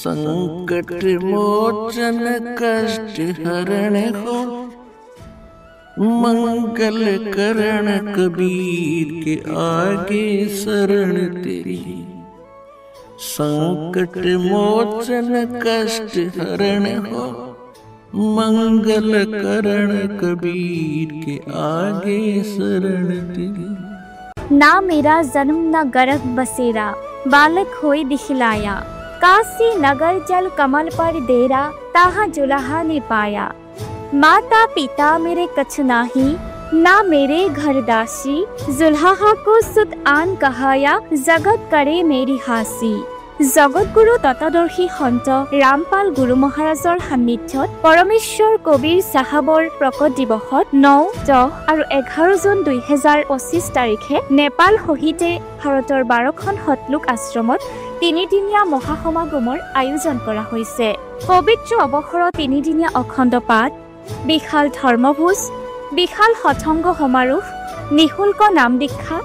संकट मोचन कष्ट हरण हो, मंगल करण कबीर के आगे शरण तेरी। संकट मोचन कष्ट हरण हो, मंगल करण कबीर के आगे शरण तेरी। ना मेरा जन्म न गर्भ बसेरा, बालक होई दिखलाया। काशी नगर जल कमल पर डेरा, ताहा जुलाहा ने पाया। माता पिता मेरे कछ नाही, ना मेरे घर दासी। जुल्हा को सुत आन कहाया, जगत करे मेरी हासी। जगतगुरु তত্ত্বদৰ্শী সন্ত ৰামপাল গুৰু মহাৰাজৰ সান্নিধ্যত পৰমেশ্বৰ কবিৰ চাহাবৰ প্ৰকট দিৱসত 9, 10 আৰু 11 জুন 2025 তাৰিখে নেপাল সহিতে ভাৰতৰ 12খন সতলোক আশ্ৰমত তিনিদিনীয়া মহাসমাগমৰ আয়োজন কৰা হৈছে। পবিত্ৰ অৱসৰৰ তিনিদিনীয়া অখণ্ড পাঠ, বিশাল ধৰ্মভোজ, বিশাল সৎসংগ সমাৰোহ, নিঃশুল্ক নাম দীক্ষা,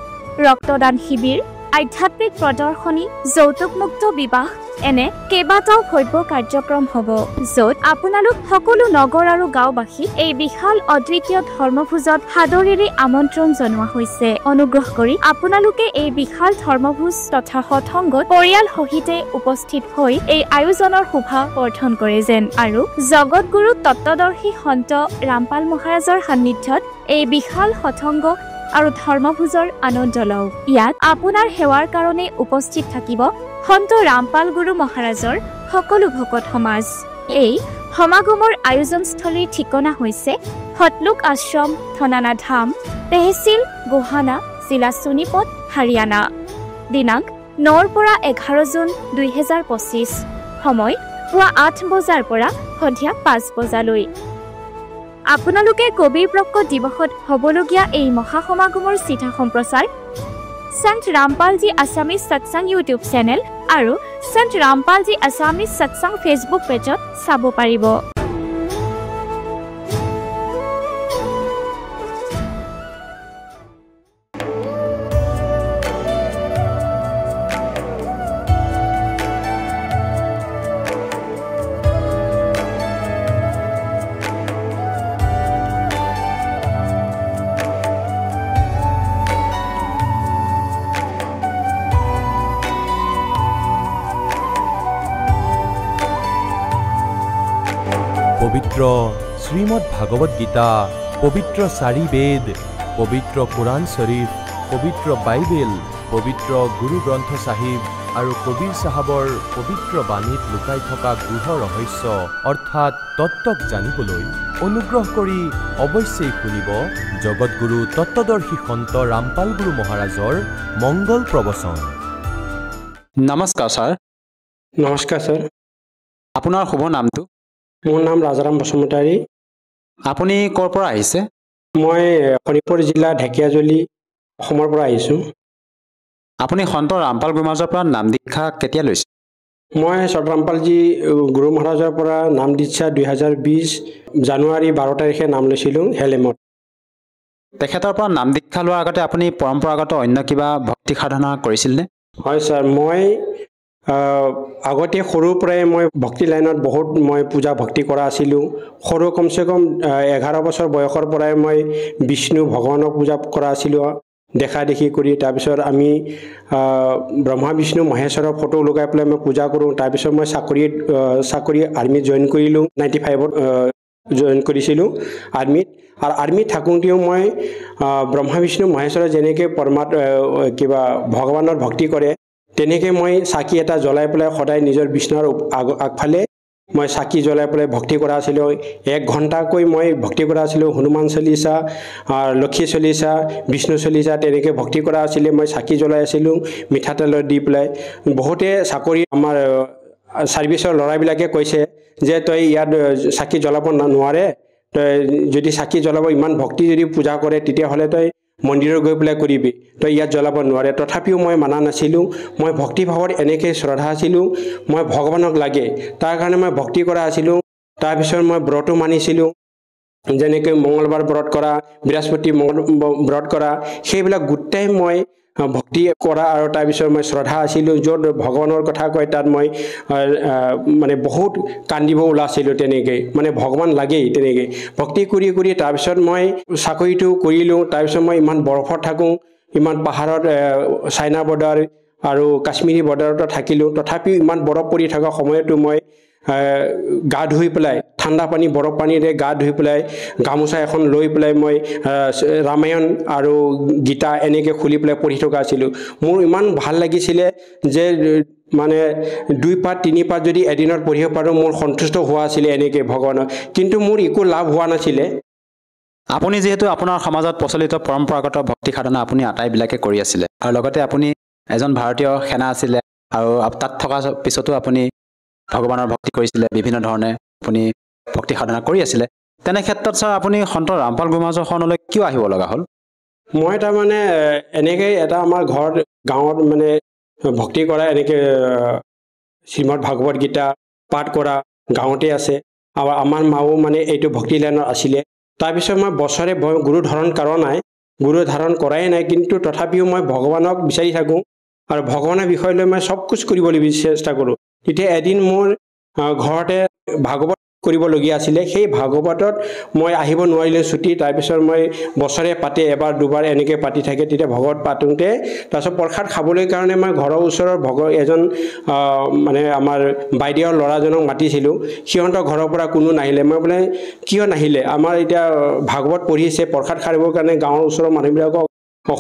ৰক্তদান শিবিৰ, আধ্যাত্মিক প্ৰদৰ্শনী, যৌতুকমুক্ত বিবাহ এনে কেইবাটাও ভব্য কাৰ্যক্ৰম হ'ব, য'ত আপোনালোক সকলো নগৰ আৰু গাঁওবাসী এই বিশাল অদ্বিতীয় ধৰ্মভোজত সাদৰেৰে আমন্ত্ৰণ জনোৱা হৈছে। অনুগ্ৰহ কৰি আপোনালোকে এই বিশাল ধৰ্মভোজ তথা সৎসংগত পৰিয়াল সহিতে উপস্থিত হৈ এই আয়োজনৰ শোভা বৰ্ধন কৰে যেন আৰু জগতগুৰু তত্ত্বদৰ্শী সন্ত ৰামপাল মহাৰাজৰ সান্নিধ্যত এই বিশাল সৎসংগ আৰু ধৰ্মভোজৰ আনন্দ লওক। ইয়াত আপোনাৰ সেৱাৰ কাৰণে উপস্থিত থাকিব সন্ত ৰামপাল গুৰু মহাৰাজৰ সকলো ভকত সমাজ। এই সমাগমৰ আয়োজনস্থলীৰ ঠিকনা হৈছে সতলোক আশ্ৰম, ধনানা ধাম, তেহচিল গোহানা, জিলা সোনিপত, হাৰিয়ানা। দিনাংক 9 পৰা 11 জুন 2025। সময় পুৱা 8 বজাৰ পৰা সন্ধিয়া 5 বজালৈ। আপোনালোকে কবিৰ প্ৰকট দিৱসত হ'বলগীয়া এই মহাসমাগমৰ চিধা সম্প্ৰচাৰ সন্ত ৰামপালজী আছামিজ সৎসং ইউটিউব চেনেল আৰু সন্ত ৰামপালজী আছামিজ সৎসং ফেচবুক পেজত চাব পাৰিব। পবিত্ৰ শ্ৰীমদ ভাগৱত গীতা, পবিত্ৰ 4 বেদ, পবিত্ৰ কোৰাণ শ্বৰীফ, পবিত্ৰ বাইবেল, পবিত্ৰ গুৰু গ্ৰন্থ চাহিব আৰু কবিৰ চাহাবৰ পবিত্ৰ বাণীত লুকাই থকা গৃহ ৰহস্য অৰ্থাৎ তত্ত্বক জানিবলৈ অনুগ্ৰহ কৰি অৱশ্যেই শুনিব জগতগুৰু তত্ত্বদৰ্শী সন্ত ৰামপাল গুৰু মহাৰাজৰ মংগল প্ৰবচন। নমস্কাৰ ছাৰ। নমস্কাৰ ছাৰ। আপোনাৰ শুভ নামটো? মোৰ নাম ৰাজাৰাম বসুমতাৰী। আপুনি ক'ৰ পৰা আহিছে? মই শোণিতপুৰ জিলা ঢেকীয়াজুলি, অসমৰ পৰা আহিছোঁ। আপুনি সন্ত ৰামপাল গুৰু মহাৰাজৰ পৰা নাম দীক্ষা কেতিয়া লৈছে? মই সন্ত ৰামপালজী গুৰু মহাৰাজৰ পৰা নাম দীক্ষা 2020 জানুৱাৰী 12 তাৰিখে নাম লৈছিলোঁ হেলেমত। তেখেতৰ পৰা নাম দীক্ষা লোৱাৰ আগতে আপুনি পৰম্পৰাগত অন্য কিবা ভক্তি সাধনা কৰিছিলনে? হয় ছাৰ, মই আগতে সৰুৰ পৰাই মই ভক্তি লাইনত বহুত মই পূজা ভক্তি কৰা আছিলোঁ। সৰু কমচে কম 11 বছৰ বয়সৰ পৰাই মই বিষ্ণু ভগৱানক পূজা কৰা আছিলোঁ দেখা দেখি কৰি। তাৰপিছত আমি ব্ৰহ্মা বিষ্ণু মহেশ্বৰৰ ফটো লগাই পেলাই মই পূজা কৰোঁ। তাৰপিছত মই চাকৰি আৰ্মিত জইন কৰিলোঁ। 95ত জইন কৰিছিলোঁ আৰ্মিত। আৰু আৰ্মিত থাকোঁতেও মই ব্ৰহ্মা বিষ্ণু মহেশ্বৰৰ যেনেকৈ কিবা ভগৱানৰ ভক্তি কৰে তেনেকৈ মই চাকি এটা জ্বলাই পেলাই সদায় নিজৰ বিষ্ণুৰ আগফালে মই চাকি জ্বলাই পেলাই ভক্তি কৰা আছিলোঁ। 1 ঘণ্টাকৈ মই ভক্তি কৰা আছিলোঁ। হনুমান চলিচা, লক্ষী চলিচা, বিষ্ণু চলিচা তেনেকৈ ভক্তি কৰা আছিলে। মই চাকি জ্বলাই আছিলোঁ মিঠাতেলত দি পেলাই। বহুতে চাকৰি আমাৰ ছাৰ্ভিচৰ ল'ৰাবিলাকে কৈছে যে তই ইয়াত চাকি জ্বলাব নোৱাৰে, তই যদি চাকি জ্বলাব ইমান ভক্তি যদি পূজা কৰে তেতিয়াহ'লে তই মন্দিৰত গৈ পেলাই কৰিবি, তই ইয়াত জ্বলাব নোৱাৰে। তথাপিও মই মানা নাছিলোঁ। মই ভক্তিভাৱত এনেকৈ শ্ৰদ্ধা আছিলোঁ, মই ভগৱানক লাগে তাৰ কাৰণে মই ভক্তি কৰা আছিলোঁ। তাৰপিছত মই ব্ৰতো মানিছিলোঁ। যেনেকৈ মঙ্গলবাৰ ব্ৰত কৰা বৃহস্পতি ব্ৰত কৰা সেইবিলাক গোটেই মই ভক্তি কৰা আৰু তাৰপিছত মই শ্ৰদ্ধা আছিলোঁ য'ত ভগৱানৰ কথা কয় তাত মই মানে বহুত কান্দিব ওলাইছিলোঁ তেনেকৈ মানে ভগৱান লাগেই তেনেকৈ ভক্তি কৰি কৰি তাৰপিছত মই চাকৰিটো কৰিলোঁ তাৰপিছত মই ইমান বৰফত থাকোঁ ইমান পাহাৰত চাইনা বৰ্ডাৰ আৰু কাশ্মীৰী বৰ্ডাৰতো থাকিলোঁ তথাপিও ইমান বৰফ পৰি থকা সময়তো মই গা ধুই পেলাই ঠাণ্ডা পানী বৰফ পানীৰে গা ধুই পেলাই গামোচা এখন লৈ পেলাই মই ৰামায়ণ আৰু গীতা এনেকৈ খুলি পেলাই পঢ়ি থকা আছিলোঁ মোৰ ইমান ভাল লাগিছিলে যে মানে 2 পাত 3 পাত যদি এদিনত পঢ়িব পাৰোঁ মোৰ সন্তুষ্ট হোৱা আছিলে এনেকৈ ভগৱানৰ কিন্তু মোৰ একো লাভ হোৱা নাছিলে আপুনি যিহেতু আপোনাৰ সমাজত প্ৰচলিত পৰম্পৰাগত ভক্তি সাধনা আপুনি আটাইবিলাকে কৰি আছিলে আৰু লগতে আপুনি এজন ভাৰতীয় সেনা আছিলে আৰু তাত থকা পিছতো আপুনি ভগৱানৰ ভক্তি কৰিছিলে বিভিন্ন ধৰণে আপুনি ভক্তি সাধনা কৰি আছিলে তেনে ক্ষেত্ৰত ছাৰ আপুনি সন্ত ৰামপাল গোমাজৰখনলৈ কিয় আহিব লগা হ'ল মই তাৰমানে এনেকৈ এটা আমাৰ ঘৰত গাঁৱত মানে ভক্তি কৰা এনেকৈ শ্ৰীমদ ভাগৱত গীতা পাঠ কৰা গাঁৱতে আছে আৰু আমাৰ মাও মানে এইটো ভক্তি লাইনত আছিলে তাৰপিছত মই বছৰে গুৰু ধাৰণ কৰা নাই গুৰু ধাৰণ কৰাই নাই কিন্তু তথাপিও মই ভগৱানক বিচাৰি থাকোঁ আৰু ভগৱানৰ বিষয় লৈ মই চব কুছ কৰিবলৈ চেষ্টা কৰোঁ তেতিয়া এদিন মোৰ ঘৰতে ভাগৱত কৰিবলগীয়া আছিলে সেই ভাগৱতত মই আহিব নোৱাৰিলোঁ ছুটি তাৰপিছত মই বছৰে পাতে এবাৰ দুবাৰ এনেকৈ পাতি থাকে তেতিয়া ভাগৱত পাতোঁতে তাৰপিছত প্ৰসাদ খাবলৈ কাৰণে মই ঘৰৰ ওচৰৰ এজন মানে আমাৰ বাইদেউৰ ল'ৰাজনক মাতিছিলোঁ সিহঁতৰ ঘৰৰ পৰা কোনো নাহিলে মই বোলে কিয় নাহিলে আমাৰ এতিয়া ভাগৱত পঢ়িছে প্ৰসাদ খাবৰ কাৰণে গাঁৱৰ ওচৰৰ মানুহবিলাকক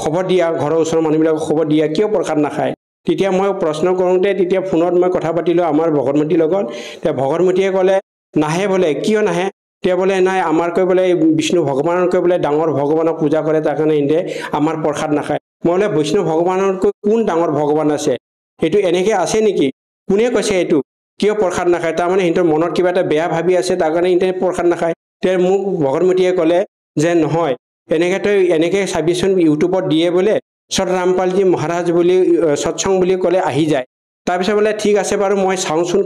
খবৰ দিয়া ঘৰৰ ওচৰৰ মানুহবিলাকক খবৰ দিয়া কিয় প্ৰসাদ নাখায় তেতিয়া মই প্ৰশ্ন কৰোঁতে তেতিয়া ফোনত মই কথা পাতিলোঁ আমাৰ ভগতমতীৰ লগত তেতিয়া ভগতমতীয়ে ক'লে নাহে বোলে কিয় নাহে তেওঁ বোলে নাই আমাৰ কৈ বোলে বিষ্ণু ভগৱানকৈ বোলে ডাঙৰ ভগৱানক পূজা কৰে তাৰ কাৰণে ইহঁতে আমাৰ প্ৰসাদ নাখায় মই বোলে বৈষ্ণৱ ভগৱানতকৈ কোন ডাঙৰ ভগৱান আছে এইটো এনেকৈ আছে নেকি কোনে কৈছে এইটো কিয় প্ৰসাদ নাখায় তাৰমানে সিহঁতৰ মনত কিবা এটা বেয়া ভাবি আছে তাৰ কাৰণে ইহঁতে প্ৰসাদ নাখায় তেওঁ মোক ভগতমতীয়ে ক'লে যে নহয় এনেকৈ তই এনেকৈ চাবিচোন ইউটিউবত দিয়ে বোলে সত ৰামপালজী মহাৰাজ বুলি সৎসং বুলি ক'লে আহি যায় তাৰপিছত বোলে ঠিক আছে বাৰু মই চাওঁচোন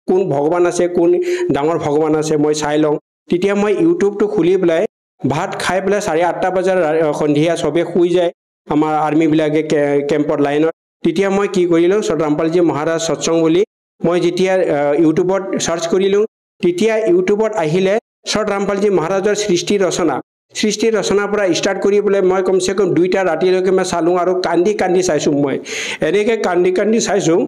কোন ভগৱান আছে কোন ডাঙৰ ভগৱান আছে মই চাই লওঁ তেতিয়া মই ইউটিউবটো খুলি পেলাই ভাত খাই পেলাই 8:30 বজাৰ সন্ধিয়া চবেই শুই যায় আমাৰ আৰ্মিবিলাকে কেম্পৰ লাইনত তেতিয়া মই কি কৰিলোঁ সত ৰামপালজী মহাৰাজ সৎসং বুলি মই যেতিয়া ইউটিউবত চাৰ্চ কৰিলোঁ তেতিয়া ইউটিউবত আহিলে সত ৰামপালজী মহাৰাজৰ সৃষ্টি ৰচনাৰ পৰা ষ্টাৰ্ট কৰি পেলাই মই কমচে কম 2টা ৰাতিলৈকে মই চালোঁ আৰু কান্দি চাইছোঁ মই এনেকৈ কান্দি চাইছোঁ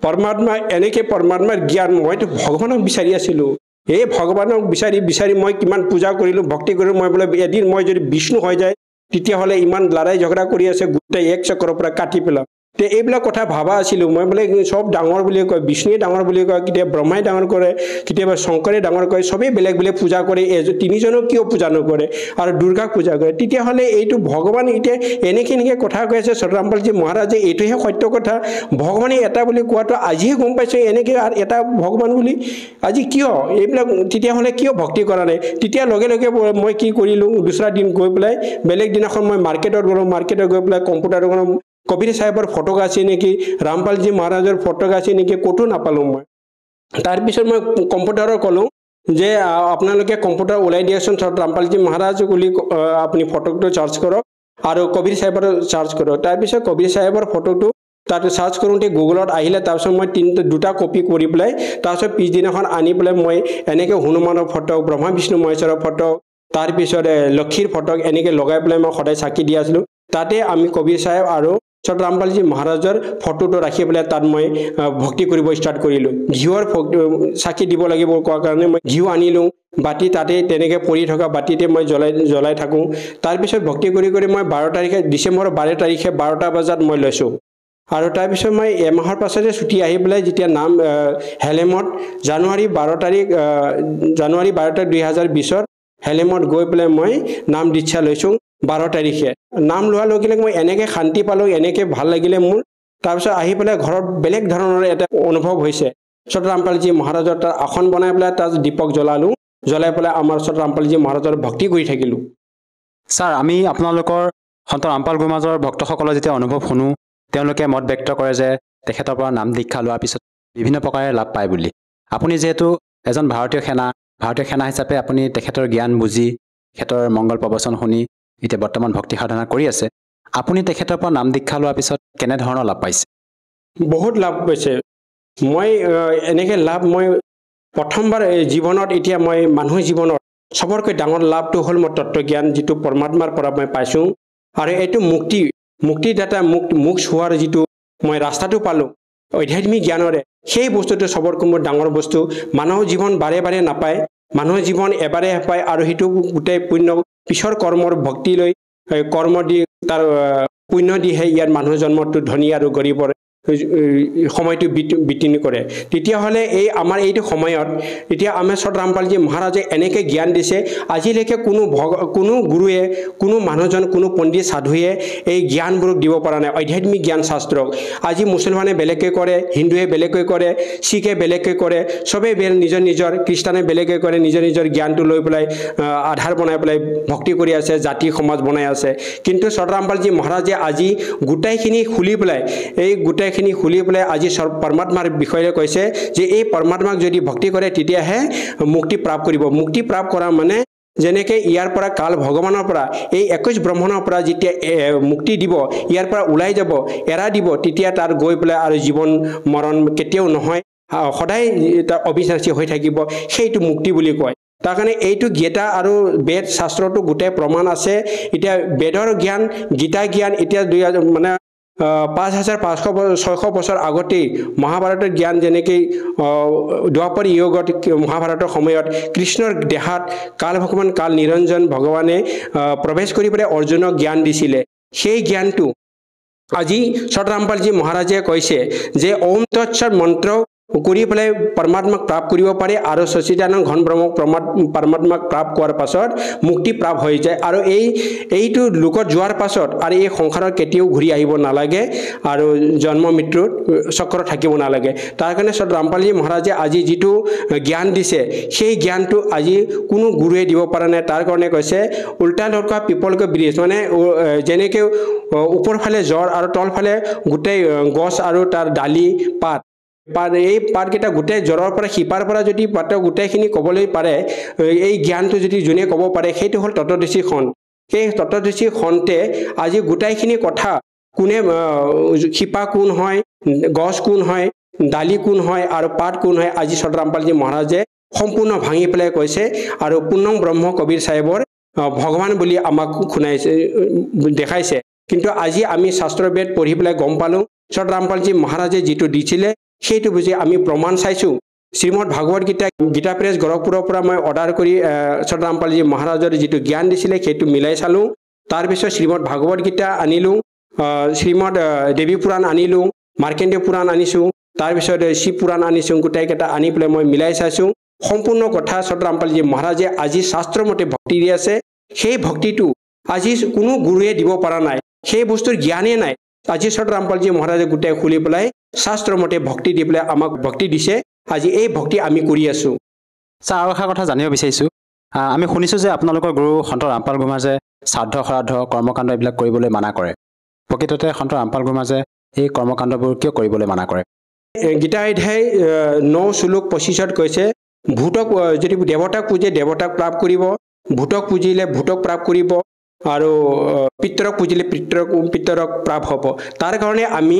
পৰমাত্মা এনেকৈ পৰমাত্মাৰ জ্ঞান মইতো ভগৱানক বিচাৰি আছিলোঁ এই ভগৱানক বিচাৰি মই কিমান পূজা কৰিলোঁ ভক্তি কৰিলোঁ মই বোলে এদিন মই যদি বিষ্ণু হৈ যায় তেতিয়াহ'লে ইমান লৰাই ঝগড়া কৰি আছে গোটেই এক চক্ৰৰ পৰা কাটি পেলাম তে এইবিলাক কথা ভাবা আছিলোঁ মই বোলে সব ডাঙৰ বুলি কয় বিষ্ণুৱে ডাঙৰ বুলি কয় কেতিয়াবা ব্ৰহ্মাই ডাঙৰ কৰে কেতিয়াবা শংকৰে ডাঙৰ কৰে চবেই বেলেগ পূজা কৰে তিনিজনক কিয় পূজা নকৰে আৰু দুৰ্গাক পূজা কৰে তেতিয়াহ'লে এইটো ভগৱান এতিয়া এনেকৈ কথা কৈ আছে সত ৰামপালজী মহাৰাজে এইটোহে সত্য কথা ভগৱানে এটা বুলি কোৱাটো আজিহে গম পাইছে এনেকৈ আৰু এটা ভগৱান বুলি আজি কিয় এইবিলাক তেতিয়াহ'লে কিয় ভক্তি কৰা নাই তেতিয়া লগে মই কি কৰিলোঁ দুসৰা দিন গৈ পেলাই বেলেগ দিনাখন মই মাৰ্কেটত গৈ পেলাই কম্পিউটাৰত কবিৰ চাহেবৰ ফটো আছে নেকি ৰামপালজী মহাৰাজৰ ফটো আছে নেকি ক'তো নাপালোঁ মই তাৰপিছত মই কম্পিউটাৰত ক'লোঁ যে আপোনালোকে কম্পিউটাৰ ওলাই দিয়কচোন ৰামপালজী মহাৰাজ বুলি আপুনি ফটোটো চাৰ্চ কৰক আৰু কবিৰ চাহেবৰ চাৰ্চ কৰক তাৰপিছত কবিৰ চাহেবৰ ফটোটো তাত চাৰ্চ কৰোঁতে গুগলত আহিলে তাৰপিছত মই 2টা কপি কৰি পেলাই তাৰপিছত পিছদিনাখন আনি পেলাই মই এনেকৈ হনুমানৰ ফটো ব্ৰহ্মা বিষ্ণু মহেশ্বৰৰ ফটো তাৰপিছত লক্ষীৰ ফটো এনেকৈ লগাই পেলাই মই সদায় চাকি দি আছিলোঁ তাতে আমি কবিৰ চাহেব আৰু সত ৰামপালজী মহাৰাজৰ ফটোটো ৰাখি পেলাই তাত মই ভক্তি কৰিব ষ্টাৰ্ট কৰিলোঁ ঘিউৰ চাকি দিব লাগিব কোৱাৰ কাৰণে মই ঘিউ আনিলোঁ বাতি তাতে তেনেকৈ পৰি থকা বাতিতে মই জ্বলাই থাকোঁ তাৰপিছত ভক্তি কৰি মই 12 তাৰিখে ডিচেম্বৰৰ 12 তাৰিখে 12টা বজাত মই লৈছোঁ আৰু তাৰপিছত মই এমাহৰ পাছতে ছুটি আহি পেলাই যেতিয়া নাম হেলেমত জানুৱাৰী 12 তাৰিখ 2020 হেলেমত গৈ পেলাই মই নাম দীক্ষা লৈছোঁ 12 তাৰিখে নাম লোৱাৰ লগে মই এনেকৈ শান্তি পালোঁ এনেকৈ ভাল লাগিলে মোৰ তাৰপিছত আহি পেলাই ঘৰত বেলেগ ধৰণৰ এটা অনুভৱ হৈছে সত ৰামপালজী মহাৰাজৰ তাৰ আসন বনাই পেলাই তাত দীপক জ্বলাই পেলাই আমাৰ সত ৰামপালজী মহাৰাজৰ ভক্তি কৰি থাকিলোঁ ছাৰ আমি আপোনালোকৰ সন্ত ৰামপাল গোমাজৰ ভক্তসকলৰ যেতিয়া অনুভৱ শুনো তেওঁলোকে মত ব্যক্ত কৰে যে তেখেতৰ পৰা নাম দীক্ষা লোৱাৰ পিছত বিভিন্ন প্ৰকাৰে লাভ পায় বুলি আপুনি যিহেতু এজন ভাৰতীয় সেনা ভাৰতীয় সেনা হিচাপে আপুনি তেখেতৰ জ্ঞান বুজি তেখেতৰ মংগল প্ৰবচন শুনি এতিয়া বৰ্তমান ভক্তি সাধনা কৰি আছে আপুনি তেখেতৰ পৰা নাম দীক্ষা লোৱাৰ পিছত কেনেধৰণৰ লাভ পাইছে বহুত লাভ পাইছে মই এনেকৈ লাভ মই প্ৰথমবাৰ জীৱনত এতিয়া মই মানুহৰ জীৱনত সবৰকৈ ডাঙৰ লাভটো হ'ল মোৰ তত্ত্বজ্ঞান যিটো পৰমাত্মাৰ পৰা মই পাইছোঁ আৰু এইটো মুক্তিদাতা মুক্ত হোৱাৰ যিটো মই ৰাস্তাটো পালোঁ আধ্যাত্মিক জ্ঞানৰে সেই বস্তুটো সবৰকৈ মোৰ ডাঙৰ বস্তু মানুহৰ জীৱন বাৰে বাৰে নাপায় মানুহৰ জীৱন এবাৰে পায় আৰু সেইটো গোটেই পুণ্য পিছৰ কৰ্মৰ ভক্তি লৈ কৰ্ম দি তাৰ পুণ্য দিহে ইয়াৰ মানুহৰ জন্মটো ধনী আৰু গৰীবৰ সময়টো বিতনি কৰে তেতিয়াহ'লে এই আমাৰ এইটো সময়ত এতিয়া আমাৰ সত ৰামপালজী মহাৰাজে এনেকৈ জ্ঞান দিছে আজিলৈকে কোনো গুৰুৱে কোনো মানুহজন কোনো পণ্ডিত সাধুৱে এই জ্ঞানবোৰক দিব পৰা নাই আধ্যাত্মিক জ্ঞান শাস্ত্ৰক আজি মুছলমানে বেলেগকৈ কৰে হিন্দুৱে বেলেগকৈ কৰে শিখে বেলেগকৈ কৰে চবেই নিজৰ খ্ৰীষ্টানে বেলেগকৈ কৰে নিজৰ জ্ঞানটো লৈ পেলাই আধাৰ বনাই পেলাই ভক্তি কৰি আছে জাতি সমাজ বনাই আছে কিন্তু সত ৰামপালজী মহাৰাজে আজি গোটাইখিনি খুলি পেলাই আজি পৰমাত্মাৰ বিষয়ে কৈছে যে এই পৰমাত্মাক যদি ভক্তি কৰে তেতিয়াহে মুক্তি প্ৰাপ্ত কৰিব মুক্তি প্ৰাপ্ত কৰা মানে যেনেকৈ ইয়াৰ পৰা কাল ভগৱানৰ পৰা এই 21 ব্ৰহ্মণৰ পৰা যেতিয়া মুক্তি দিব ইয়াৰ পৰা ওলাই যাব এৰা দিব তেতিয়া তাৰ গৈ পেলাই আৰু জীৱন মৰণ কেতিয়াও নহয় সদায় তাৰ অবিনাশী হৈ থাকিব সেইটো মুক্তি বুলি কয় তাৰ কাৰণে এইটো গীতা আৰু বেদ শাস্ত্ৰটো গোটেই প্ৰমাণ আছে এতিয়া বেদৰ জ্ঞান গীতা জ্ঞান এতিয়া 5500-600 বছৰ আগতেই মহাভাৰতৰ জ্ঞান যেনেকৈ দ্বাপৰ যুগত মহাভাৰতৰ সময়ত কৃষ্ণৰ দেহাত কাল ভগৱান কাল নিৰঞ্জন ভগৱানে প্ৰৱেশ কৰি পেলাই অৰ্জুনক জ্ঞান দিছিলে সেই জ্ঞানটো আজি সত ৰামপালজী মহাৰাজে কৈছে যে ওম তৎসৎ মন্ত্ৰ কৰি পেলাই পৰমাত্মাক প্ৰাপ্ত কৰিব পাৰে আৰু সচিদানন্দ ঘন ব্ৰহ্মক পৰমাত্মাক প্ৰাপ্ত কৰাৰ পাছত মুক্তি প্ৰাপ্ত হৈ যায় আৰু এইটো লোকত যোৱাৰ পাছত আৰু এই সংসাৰত কেতিয়াও ঘূৰি আহিব নালাগে আৰু জন্ম মৃত্যুৰ চক্ৰ থাকিব নালাগে তাৰ কাৰণে সত ৰামপালজী মহাৰাজে আজি যিটো জ্ঞান দিছে সেই জ্ঞানটো আজি কোনো গুৰুৱে দিব পৰা নাই তাৰ কাৰণে কৈছে উল্টা লটকা পিপলকৈ ব্ৰিজ মানে যেনেকৈ ওপৰফালে জ্বৰ আৰু তলফালে গোটেই গছ আৰু তাৰ ডালি পাত এই পাতকেইটা গোটেই জ্বৰৰ পৰা শিপাৰ পৰা যদি পাতৰ গোটেইখিনি ক'বলৈ পাৰে এই জ্ঞানটো যদি যোনে ক'ব পাৰে সেইটো হ'ল তত্ত্বদৰ্শী খণ্ড সেই তত্ত্বদৰ্শী খণ্ডে আজি গোটেইখিনি কথা কোনে শিপা কোন হয় গছ কোন হয় ডালি কোন হয় আৰু পাত কোন হয় আজি সত ৰামপালজী মহাৰাজে সম্পূৰ্ণ ভাঙি পেলাই কৈছে আৰু পূৰ্ণম ব্ৰহ্ম কবিৰ চাহেবৰ ভগৱান বুলি আমাক শুনাইছে দেখাইছে কিন্তু আজি আমি শাস্ত্ৰ বেদ পঢ়ি পেলাই গম পালোঁ সত ৰামপালজী মহাৰাজে যিটো দিছিলে সেইটো বুজি আমি প্ৰমাণ চাইছোঁ শ্ৰীমদ ভাগৱত গীতা প্ৰেছ গৰখপুৰৰ পৰা মই অৰ্ডাৰ কৰি সত ৰামপালজী মহাৰাজৰ যিটো জ্ঞান দিছিলে সেইটো মিলাই চালোঁ তাৰপিছত শ্ৰীমদ ভাগৱত গীতা আনিলোঁ শ্ৰীমদ দেৱী পুৰাণ আনিলোঁ মাৰ্কেন্দ্ৰ পুৰাণ আনিছোঁ তাৰপিছত শিৱ পুৰাণ আনিছোঁ গোটেইকেইটা আনি পেলাই মই মিলাই চাইছোঁ সম্পূৰ্ণ কথা সত ৰামপালজী মহাৰাজে আজি শাস্ত্ৰমতে ভক্তি দি আছে সেই ভক্তিটো আজি কোনো গুৰুৱে দিব পৰা নাই সেই বস্তুৰ জ্ঞানেই নাই আজি সত ৰামপালজী মহাৰাজে গোটেই খুলি পেলাই শাস্ত্ৰমতে ভক্তি দি পেলাই আমাক ভক্তি দিছে আজি এই ভক্তি আমি কৰি আছোঁ ছাৰ আৰু এটা কথা জানিব বিচাৰিছোঁ আমি শুনিছোঁ যে আপোনালোকৰ গুৰু সন্ত ৰামপাল গুৰুমাজে শ্ৰাদ্ধ শ্ৰাদ্ধ কৰ্মকাণ্ড এইবিলাক কৰিবলৈ মানা কৰে প্ৰকৃততে সন্ত ৰামপাল গুৰুমাজে এই কৰ্মকাণ্ডবোৰ কিয় কৰিবলৈ মানা কৰে গীতা অধ্যায় 9 শ্লোক 25 কৈছে ভূতক যদি দেৱতাক পূজে দেৱতাক প্ৰাপ্ত কৰিব ভূতক পূজিলে ভূতক প্ৰাপ্ত কৰিব আৰু পিতৰক পূজিলে পিতৰক প্ৰাপ্ত হ'ব তাৰ কাৰণে আমি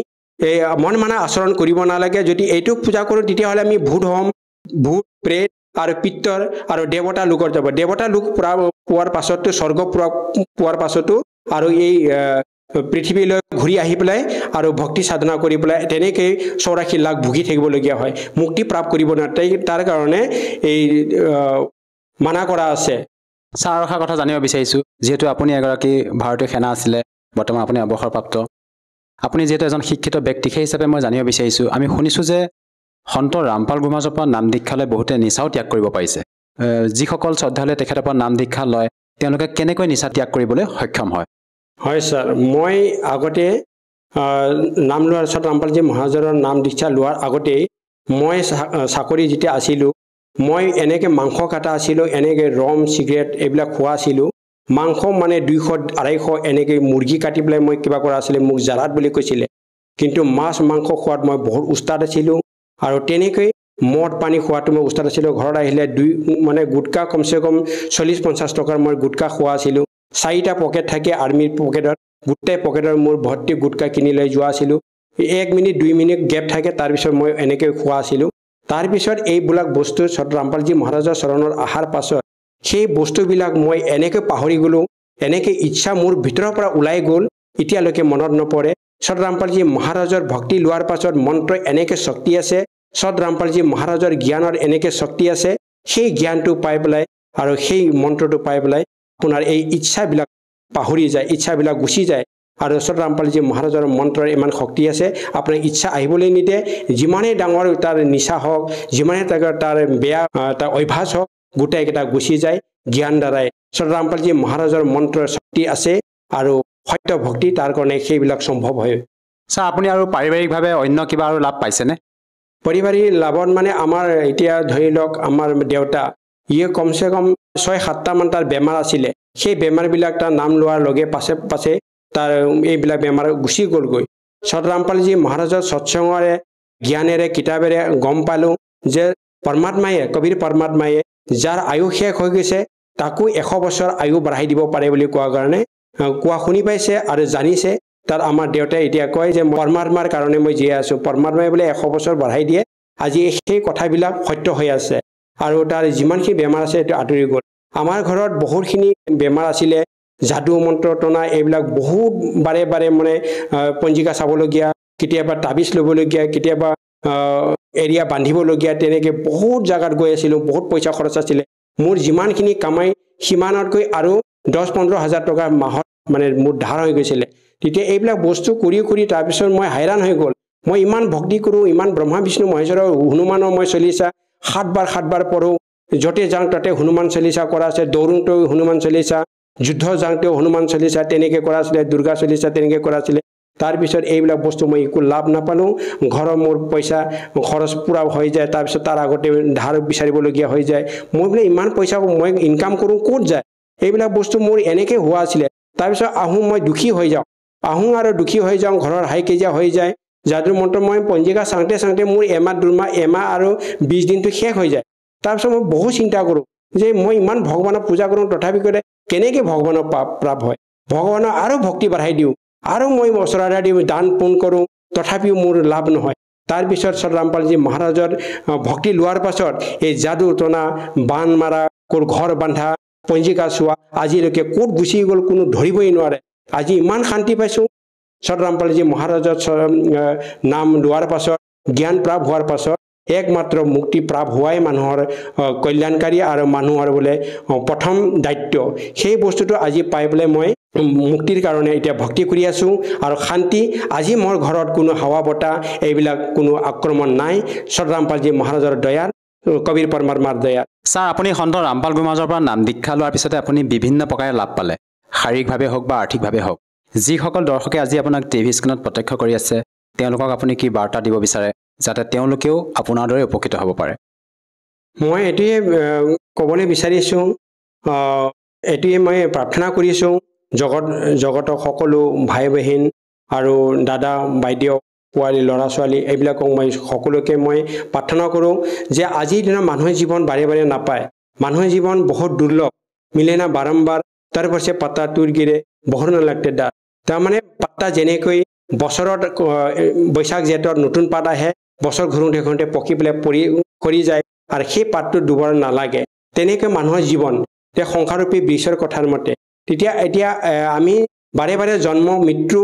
মন মানা আচৰণ কৰিব নালাগে যদি এইটোক পূজা কৰোঁ তেতিয়াহ'লে আমি ভূত হ'ম ভূত প্ৰেত আৰু পিতৰ আৰু দেৱতা লোকৰ যাব দেৱতা লোক পোৱাৰ পাছতো স্বৰ্গ পোৱাৰ পাছতো আৰু এই পৃথিৱীলৈ ঘূৰি আহি পেলাই আৰু ভক্তি সাধনা কৰি পেলাই তেনেকৈ 84 লাখ ভুগি থাকিবলগীয়া হয় মুক্তি প্ৰাপ্ত কৰিব নোৱাৰে তাৰ কাৰণে এই মানা কৰা আছে ছাৰ আৰু এটা কথা জানিব বিচাৰিছোঁ যিহেতু আপুনি এগৰাকী ভাৰতীয় সেনা আছিলে বৰ্তমান আপুনি অৱসৰপ্ৰাপ্ত আপুনি যিহেতু এজন শিক্ষিত ব্যক্তি সেই হিচাপে মই জানিব বিচাৰিছোঁ আমি শুনিছোঁ যে সন্ত ৰামপাল গুৰুমাজৰ পৰা নাম দীক্ষা লৈ বহুতে নিচাও ত্যাগ কৰিব পাৰিছে যিসকল শ্ৰদ্ধালুৱে তেখেতৰ পৰা নাম দীক্ষা লয় তেওঁলোকে কেনেকৈ নিচা ত্যাগ কৰিবলৈ সক্ষম হয় হয় ছাৰ মই আগতে নাম লোৱাৰ সত ৰামপালজী মহাৰাজৰ নাম দীক্ষা লোৱাৰ আগতেই মই চাকৰি যেতিয়া আছিলোঁ মই এনেকৈ মাংস কাটা আছিলোঁ এনেকৈ ৰম চিগাৰেট এইবিলাক খোৱা আছিলোঁ মাংস মানে 200-250 এনেকৈ মুৰ্গী কাটি পেলাই মই কিবা কৰা আছিলে মোক জাৰাত বুলি কৈছিলে কিন্তু মাছ মাংস খোৱাত মই বহুত উস্তাদ আছিলোঁ আৰু তেনেকৈ মদ পানী খোৱাটো মই উস্তাদ আছিলোঁ ঘৰত আহিলে মানে গুটকা কমচে কম 40-50 টকাৰ মই গুটকা খোৱা আছিলোঁ 4টা পকেট থাকে আৰ্মিৰ পকেটত গোটেই পকেটৰ মোৰ ভৰ্তি গুটকা কিনি লৈ যোৱা আছিলোঁ 1 মিনিট 2 মিনিট গেপ থাকে তাৰ পিছত মই এনেকৈ খোৱা আছিলোঁ তাৰ পিছত এইবিলাক বস্তু সত ৰামপালজী মহাৰাজৰ চৰণৰ আহাৰ পাছত সেই বস্তুবিলাক মই এনেকৈ পাহৰি গ'লো এনেকৈ ইচ্ছা মোৰ ভিতৰৰ পৰা ওলাই গ'ল এতিয়ালৈকে মনত নপৰে সত ৰামপালজী মহাৰাজৰ ভক্তি লোৱাৰ পাছত মন্ত্ৰ এনেকৈ শক্তি আছে সত ৰামপালজী মহাৰাজৰ জ্ঞানৰ এনেকৈ শক্তি আছে সেই জ্ঞানটো পাই পেলাই আৰু সেই মন্ত্ৰটো পাই পেলাই আপোনাৰ এই ইচ্ছাবিলাক পাহৰি যায় ইচ্ছাবিলাক গুচি যায় আৰু সত ৰামপালজী মহাৰাজৰ মন্ত্ৰৰ ইমান শক্তি আছে আপোনাৰ ইচ্ছা আহিবলৈ নিদিয়ে যিমানেই ডাঙৰ তাৰ নিচা হওক যিমানেই তাৰ বেয়া তাৰ অভ্যাস হওক গোটেইকেইটা গুচি যায় জ্ঞান দ্বাৰাই সত ৰামপালজী মহাৰাজৰ মন্ত্ৰৰ শক্তি আছে আৰু সত্য ভক্তি তাৰ কাৰণে সেইবিলাক সম্ভৱ হয় ছাৰ আপুনি আৰু পাৰিবাৰিকভাৱে অন্য কিবা আৰু লাভ পাইছেনে পাৰিবাৰিক লাভত মানে আমাৰ এতিয়া ধৰি লওক আমাৰ দেউতা ইয়ে কমসে কম 6-7টা মান তাৰ বেমাৰ আছিলে সেই বেমাৰবিলাক তাৰ নাম লোৱাৰ লগে পাছে তাৰ এইবিলাক বেমাৰ গুচি গ'লগৈ সত ৰামপালজী মহাৰাজৰ সৎসংগৰে জ্ঞানেৰে কিতাপেৰে গম পালোঁ যে পৰমাত্মায়ে কবিৰ পৰমাত্মায়ে যাৰ আয়ু শেষ হৈ গৈছে তাকো 100 বছৰ আয়ু বঢ়াই দিব পাৰে বুলি কোৱা কাৰণে কোৱা শুনি পাইছে আৰু জানিছে তাৰ আমাৰ দেউতাই এতিয়া কয় যে পৰমাত্মাৰ কাৰণে মই জীয়াই আছোঁ পৰমাত্মাই বোলে 100 বছৰ বঢ়াই দিয়ে আজি সেই কথাবিলাক সত্য হৈ আছে আৰু তাৰ যিমানখিনি বেমাৰ আছে এইটো আঁতৰি গ'ল আমাৰ ঘৰত বহুতখিনি বেমাৰ আছিলে যাদু মন্ত্ৰ টনা এইবিলাক বহুত বাৰে মানে পঞ্জিকা চাবলগীয়া কেতিয়াবা তাবিজ ল'বলগীয়া কেতিয়াবা এৰিয়া বান্ধিবলগীয়া তেনেকৈ বহুত জাগাত গৈ আছিলোঁ বহুত পইচা খৰচ আছিলে মোৰ যিমানখিনি কামাই সিমানতকৈ আৰু 10-15 হাজাৰ টকা মাহত মানে মোৰ ধাৰ হৈ গৈছিলে তেতিয়া এইবিলাক বস্তু কৰি তাৰপিছত মই হাইৰাণ হৈ গ'ল মই ইমান ভক্তি কৰোঁ ইমান ব্ৰহ্মা বিষ্ণু মহেশ্বৰৰ হনুমানৰ মই চলিছা 7 বাৰ পঢ়োঁ য'তে যাওঁ তাতে হনুমান চলিছা কৰা আছে দৌৰোঁতেও হনুমান চলিছা যুদ্ধ যাওঁতেও হনুমান চলিছা তেনেকৈ কৰা আছিলে দুৰ্গা চলিছা তেনেকৈ কৰা আছিলে তাৰপিছত এইবিলাক বস্তু মই একো লাভ নাপালোঁ ঘৰৰ মোৰ পইচা খৰচ পূৰা হৈ যায় তাৰপিছত তাৰ আগতে ধাৰ বিচাৰিবলগীয়া হৈ যায় মই বোলে ইমান পইচা মই ইনকাম কৰোঁ ক'ত যায় এইবিলাক বস্তু মোৰ এনেকৈ হোৱা আছিলে তাৰপিছত আহোঁ মই দুখী হৈ যাওঁ আৰু দুখী হৈ যাওঁ ঘৰৰ হাই কেজিয়া হৈ যায় যাদুৰ মন্ত্ৰ মই পঞ্জিকা চাওঁতে মোৰ এমাহ আৰু 20 দিনটো শেষ হৈ যায় তাৰপিছত মই বহুত চিন্তা কৰোঁ যে মই ইমান ভগৱানক পূজা কৰোঁ তথাপি কৰে কেনেকৈ ভগৱানক প্ৰাপ্ত হয় ভগৱানক আৰু ভক্তি বঢ়াই দিওঁ আৰু মই ওচৰতে দিওঁ দান পুণ্য কৰোঁ তথাপিও মোৰ লাভ নহয় তাৰপিছত সত ৰামপালজী মহাৰাজৰ ভক্তি লোৱাৰ পাছত এই যাদু টনা বান মাৰা ঘৰ বান্ধা পঞ্জিকা চোৱা আজিলৈকে ক'ত গুচি গ'ল কোনো ধৰিবই নোৱাৰে আজি ইমান শান্তি পাইছোঁ সত ৰামপালজী মহাৰাজৰ নাম লোৱাৰ পাছত জ্ঞান প্ৰাপ্ত হোৱাৰ পাছত একমাত্ৰ মুক্তি প্ৰাপ্ত হোৱাই মানুহৰ কল্যাণকাৰী আৰু মানুহৰ বোলে প্ৰথম দায়িত্ব সেই বস্তুটো আজি পাই পেলাই মই মুক্তিৰ কাৰণে এতিয়া ভক্তি কৰি আছোঁ আৰু শান্তি আজি মোৰ ঘৰত কোনো হাৱা বতাহ এইবিলাক কোনো আক্ৰমণ নাই সত ৰামপালজী মহাৰাজৰ দয়াৰ কবিৰ পৰমাত্মাৰ দয়া ছাৰ আপুনি সন্ত ৰামপাল গুৰুমহাৰাজৰ পৰা নাম দীক্ষা লোৱাৰ পিছতে আপুনি বিভিন্ন প্ৰকাৰে লাভ পালে শাৰীৰিকভাৱে হওক বা আৰ্থিকভাৱে হওক যিসকল দৰ্শকে আজি আপোনাক টিভি স্ক্ৰীণত প্ৰত্যক্ষ কৰি আছে তেওঁলোকক আপুনি কি বাৰ্তা দিব বিচাৰে যাতে তেওঁলোকেও আপোনাৰ দৰে উপকৃত হ'ব পাৰে মই এইটোৱে ক'বলৈ বিচাৰিছোঁ এইটোৱে মই প্ৰাৰ্থনা কৰিছোঁ জগতৰ সকলো ভাই বহিন আৰু দাদা বাইদেউ পোৱালি ল'ৰা ছোৱালী এইবিলাকক মই সকলোকে মই প্ৰাৰ্থনা কৰোঁ যে আজিৰ দিনত মানুহে জীৱন বাৰে নাপায় মানুহে জীৱন বহুত দুৰ্লভ মিলে না বাৰম্বাৰ তাৰ পাছে পাতা তুৰ গিৰে বহুত নালাগতে দা তাৰমানে পাতা যেনেকৈ বছৰত বৈশাখ জেঠত নতুন পাত আহে বছৰ ঘূৰোঁতে পকি পেলাই কৰি যায় আৰু সেই পাতটো দুবাৰ নালাগে তেনেকৈ মানুহৰ জীৱন এতিয়া সংসাৰৰূপী বৃক্ষৰ কথাৰ মতে তেতিয়া এতিয়া আমি বাৰে জন্ম মৃত্যু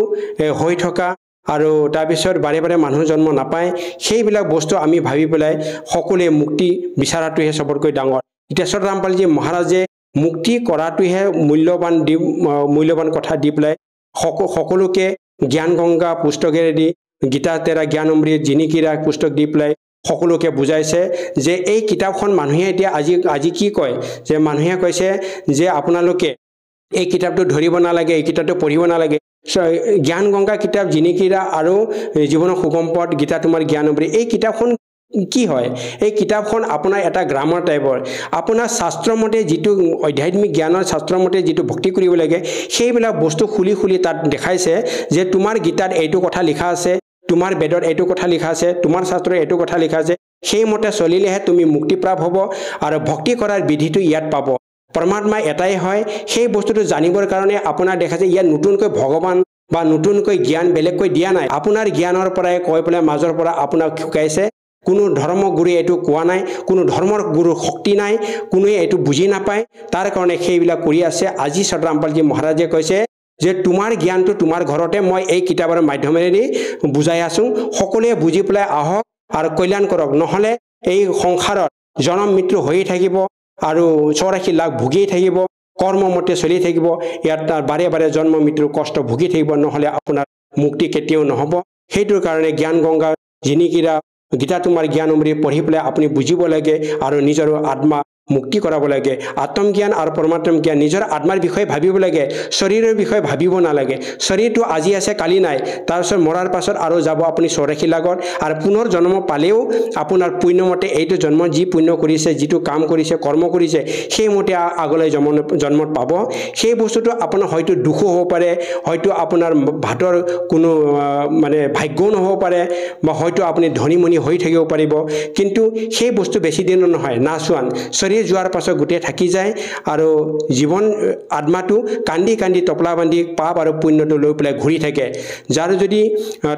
হৈ থকা আৰু তাৰপিছত বাৰে মানুহ জন্ম নাপায় সেইবিলাক বস্তু আমি ভাবি পেলাই সকলোৱে মুক্তি বিচাৰাটোহে সবতকৈ ডাঙৰ এতিয়া সত ৰামপালজী মহাৰাজে মুক্তি কৰাটোহে মূল্যৱান কথা দি পেলাই সকলোকে জ্ঞান গংগা পুস্তকেৰে দি গীতা তেৰা জ্ঞান অমৃত জিনিকিৰা পুস্তক দি পেলাই সকলোকে বুজাইছে যে এই কিতাপখন মানুহে এতিয়া আজি কি কয় যে মানুহে কৈছে যে আপোনালোকে এই কিতাপটো ধৰিব নালাগে এই কিতাপটো পঢ়িব নালাগে জ্ঞান গংগা কিতাপ জিনিকিৰা আৰু জীৱনৰ সুগম পথ গীতা তোমাৰ জ্ঞান অমৃত এই কিতাপখন কি হয় এই কিতাপখন আপোনাৰ এটা গ্ৰামাৰ টাইপৰ আপোনাৰ শাস্ত্ৰমতে যিটো আধ্যাত্মিক জ্ঞানৰ শাস্ত্ৰমতে যিটো ভক্তি কৰিব লাগে সেইবিলাক বস্তু খুলি তাত দেখাইছে যে তোমাৰ গীতাত এইটো কথা লিখা আছে তোমাৰ বেদত এইটো কথা লিখা আছে তোমাৰ শাস্ত্ৰত এইটো কথা লিখা আছে সেইমতে চলিলেহে তুমি মুক্তিপ্ৰাপ্ত হ'ব আৰু ভক্তি কৰাৰ বিধিটো ইয়াত পাব পৰমাত্মা এটাই হয় সেই বস্তুটো জানিবৰ কাৰণে আপোনাৰ দেখা যায় ইয়াত নতুনকৈ ভগৱান বা নতুনকৈ জ্ঞান বেলেগকৈ দিয়া নাই আপোনাৰ জ্ঞানৰ পৰাই কৈ পেলাই মাজৰ পৰা আপোনাক শিকাইছে কোনো ধৰ্মগুৰুৱে এইটো কোৱা নাই কোনো ধৰ্মৰ গুৰুৰ শক্তি নাই কোনোৱে এইটো বুজি নাপায় তাৰ কাৰণে সেইবিলাক কৰি আছে আজি সতৰামপালজী মহাৰাজে কৈছে যে তোমাৰ জ্ঞানটো তোমাৰ ঘৰতে মই এই কিতাপৰ মাধ্যমেৰে বুজাই আছো সকলোৱে বুজি পেলাই আহক আৰু কল্যাণ কৰক নহলে এই সংসাৰত জনম মৃত্যু হৈয়ে থাকিব আৰু 84 লাখ ভুগি থাকিব কৰ্মমতে চলি থাকিব ইয়াত বাৰে বাৰে জন্ম মৃত্যুৰ কষ্ট ভুগি থাকিব নহলে আপোনাৰ মুক্তি কেতিয়াও নহব সেইটোৰ কাৰণে জ্ঞান গংগা জিনিকিৰা গীতা তোমাৰ জ্ঞান অমৃত পঢ়ি পেলাই আপুনি বুজিব লাগে আৰু নিজৰ আত্মা মুক্তি কৰাব লাগে আত্মজ্ঞান আৰু পৰমাত্ম জ্ঞান নিজৰ আত্মাৰ বিষয়ে ভাবিব লাগে শৰীৰৰ বিষয়ে ভাবিব নালাগে শৰীৰটো আজি আছে কালি নাই তাৰপিছত মৰাৰ পাছত আৰু যাব আপুনি 84 লাখত আৰু পুনৰ জন্ম পালেও আপোনাৰ পুণ্যমতে এইটো জন্ম যি পুণ্য কৰিছে যিটো কাম কৰিছে কৰ্ম কৰিছে সেইমতে আগলৈ জন্মত পাব সেই বস্তুটো আপোনাৰ হয়তো দুখ হ'ব পাৰে হয়তো আপোনাৰ ভাতৰ কোনো মানে ভাগ্যও নহব পাৰে বা হয়তো আপুনি ধনীমণি হৈ থাকিব পাৰিব কিন্তু সেই বস্তু বেছি দিন নহয় নাচোৱান শৰীৰ যোৱাৰ পাছত গোটে থাকি যায় আৰু জীৱন আত্মাটো কান্দি কান্দি টপলা বান্ধি পাপ আৰু পুণ্যটো লৈ পেলাই ঘূৰি থাকে যাৰ যদি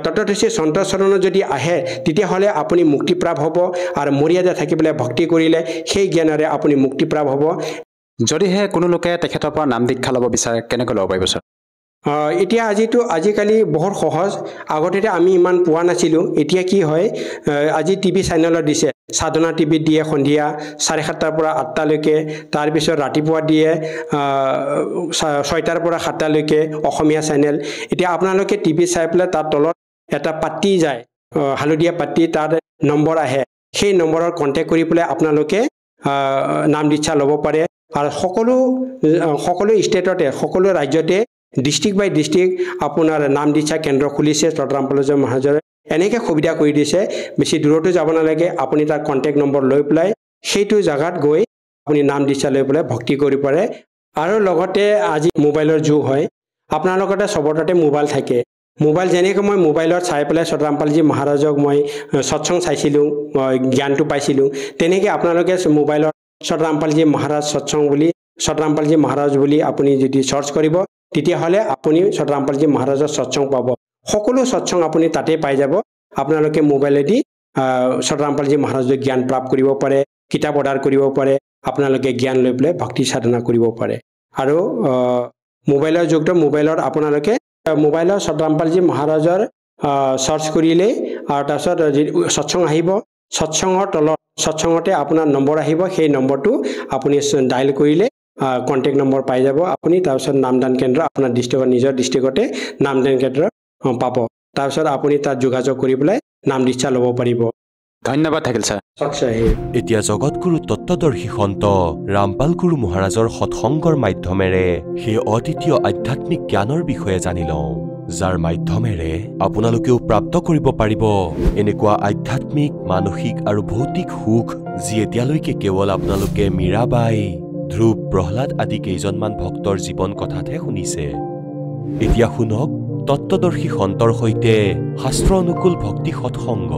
তততসে সন্তচৰণ যদি আহে তেতিয়াহলে আপুনি মুক্তিপ্ৰাপ্ত হ'ব আৰু মৰ্যাদা থাকি পেলাই ভক্তি কৰিলে সেই জ্ঞানৰে আপুনি মুক্তিপ্ৰাপ্ত হ'ব যদিহে কোনো লোকে তেখেতৰ পৰা নাম দীক্ষা ল'ব বিচাৰে কেনেকৈ ল'ব পাৰিব ছাৰ এতিয়া আজিকালি বহুত সহজ আগতে আমি ইমান পোৱা নাছিলো এতিয়া কি হয় আজি টিভি চেনেলত দিছে সাধনা টিভিত দিয়ে সন্ধিয়া 7:30 পৰা 8টা লৈকে তাৰ পিছত ৰাতিপুৱা দিয়ে 6টাৰ পৰা 7টা লৈকে অসমীয়া চেনেল এতিয়া আপোনালোকে টিভি চাই পেলাই তাৰ তলত এটা পাত্তি যায় হালধীয়া পাত্তি তাৰ নম্বৰ আহে সেই নম্বৰৰ কন্টেক্ট কৰি পেলাই আপোনালোকে নাম দীক্ষা ল'ব পাৰে আৰু সকলো ষ্টেটতে সকলো ৰাজ্যতে ডিস্ট্ৰিক্ট বাই ডিস্ট্ৰিক্ট আপোনাৰ নাম দীক্ষা কেন্দ্ৰ খুলিছে সতৰামপালজী মহাৰাজে এনেকৈ সুবিধা কৰি দিছে বেছি দূৰতো যাব নালাগে আপুনি তাৰ কন্টেক্ট নম্বৰ লৈ পেলাই সেইটো জায়গাত গৈ আপুনি নাম দীক্ষা লৈ পেলাই ভক্তি কৰিব পাৰে আৰু লগতে আজি মোবাইলৰ যুগ হয় আপোনালোকতে সবতে মোবাইল থাকে মোবাইল যেনেকৈ মই মোবাইলত চাই পেলাই সতৰামপালজী মহাৰাজক মই সৎসং চাইছিলোঁ জ্ঞানটো পাইছিলোঁ তেনেকৈ আপোনালোকে মোবাইলত সতৰামপালজী মহাৰাজ সৎসং বুলি সতৰামপালজী মহাৰাজ বুলি আপুনি যদি সাৰ্চ কৰিব তেতিয়াহলে আপুনি সতৰামপালজী মহাৰাজৰ সৎসং পাব সকলো সৎসং আপুনি তাতে পাই যাব আপোনালোকে মোবাইলেদি সতৰামপালজী মহাৰাজৰ জ্ঞান প্ৰাপ্ত কৰিব পাৰে কিতাপ অৰ্ডাৰ কৰিব পাৰে আপোনালোকে জ্ঞান লৈ পেলাই ভক্তি সাধনা কৰিব পাৰে আৰু মোবাইলৰ যুগটো মোবাইলত আপোনালোকে মোবাইলৰ সতৰামপালজী মহাৰাজৰ সাৰ্চ কৰিলে আৰু তাৰপিছত সৎসং আহিব সৎসংৰ তলত সৎসংতে আপোনাৰ নম্বৰ আহিব সেই নম্বৰটো আপুনি ডাইল কৰিলে কন্টেক্ট নম্বৰ পাই যাব আপুনি তাৰপিছত নামদান কেন্দ্ৰ আপোনাৰ ডিস্ট্ৰিক্টৰ নিজৰ ডিস্ট্ৰিক্টতে নামদান কেন্দ্ৰ পাব তাৰপিছত আপুনি তাত যোগাযোগ কৰি পেলাই নাম দীক্ষা ল'ব পাৰিব ধন্যবাদ থাকিল ছাৰ এতিয়া জগতগুৰু তত্ত্বদৰ্শী সন্ত ৰামপাল গুৰু মহাৰাজৰ সৎসংগৰ মাধ্যমেৰে সেই অদ্বিতীয় আধ্যাত্মিক জ্ঞানৰ বিষয়ে জানি লওঁ যাৰ মাধ্যমেৰে আপোনালোকেও প্ৰাপ্ত কৰিব পাৰিব এনেকুৱা আধ্যাত্মিক মানসিক আৰু ভৌতিক সুখ যি এতিয়ালৈকে কেৱল আপোনালোকে মীৰাবাই ধ্ৰুৱ প্ৰহ্লাদ আদি কেইজনমান ভক্তৰ জীৱন কথাতহে শুনিছে এতিয়া শুনক তত্ত্বদৰ্শী সন্তৰ সৈতে শাস্ত্ৰ অনুকূল ভক্তি সৎসংগ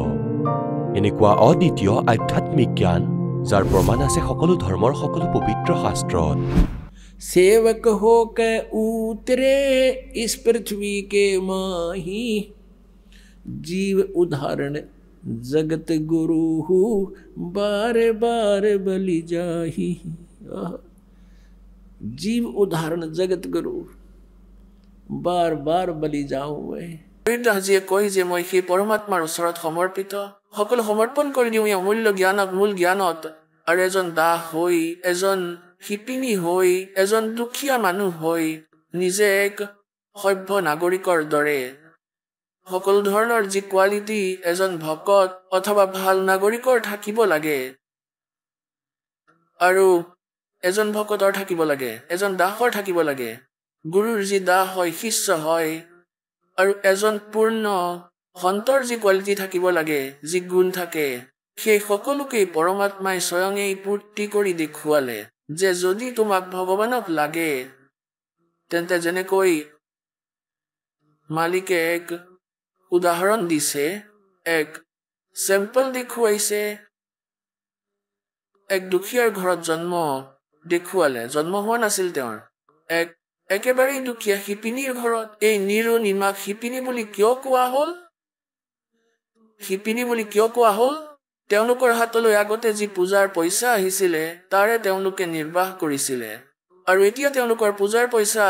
এনেকুৱা অদ্বিতীয় আধ্যাত্মিক জ্ঞান যাৰ প্ৰমাণ আছে সকলো ধৰ্মৰ সকলো পবিত্ৰ শাস্ত্ৰত सेवक हो के उतरे इस पृथ्वी के माही जीव उदाहरण जगत गुरु बार बार बलि जाही जीव उदाहरण जगत गुरु बार बार बलि जाऊँ দাসজীয়ে কয় যে মই সেই পৰমাত্মাৰ ওচৰত সমৰ্পিত সকলো সমৰ্পণ কৰি দিওঁ এই অমূল্য জ্ঞানক মূল জ্ঞানত আৰু এজন দাস হৈ এজন শিপিনী হৈ এজন দুখীয়া মানুহ হৈ নিজে এক সভ্য নাগৰিকৰ দৰে সকলো ধৰণৰ যি কোৱালিটি এজন ভকত অথবা ভাল নাগৰিকৰ থাকিব লাগে আৰু এজন ভকতৰ থাকিব লাগে এজন দাসৰ থাকিব লাগে গুৰুৰ যি দাস হয় শিষ্য হয় আৰু এজন পূৰ্ণ সন্তৰ যি কোৱালিটি থাকিব লাগে যি গুণ থাকে সেই সকলোকেই পৰমাত্মাই স্বয়ঙেই পূৰ্তি কৰি দেখুৱালে যে যদি তোমাক ভগৱানক লাগে তেন্তে যেনেকৈ মালিকে এক উদাহৰণ দিছে এক চেম্পল দেখুৱাইছে এক দুখীয়াৰ ঘৰত জন্ম দেখুৱালে। জন্ম হোৱা নাছিল তেওঁৰ। একেবাৰেই দুখীয়া শিপিনীৰ ঘৰত। এই নিৰু নিমাক শিপিনী বুলি কিয় কোৱা হ'ল? শিপিনী বুলি কিয় কোৱা হ'ল? তেওঁলোকৰ হাতলৈ আগতে যি পূজাৰ পইচা আহিছিলে তাৰে তেওঁলোকে নিৰ্বাহ কৰিছিলে। আৰু এতিয়া তেওঁলোকৰ পূজাৰ পইচা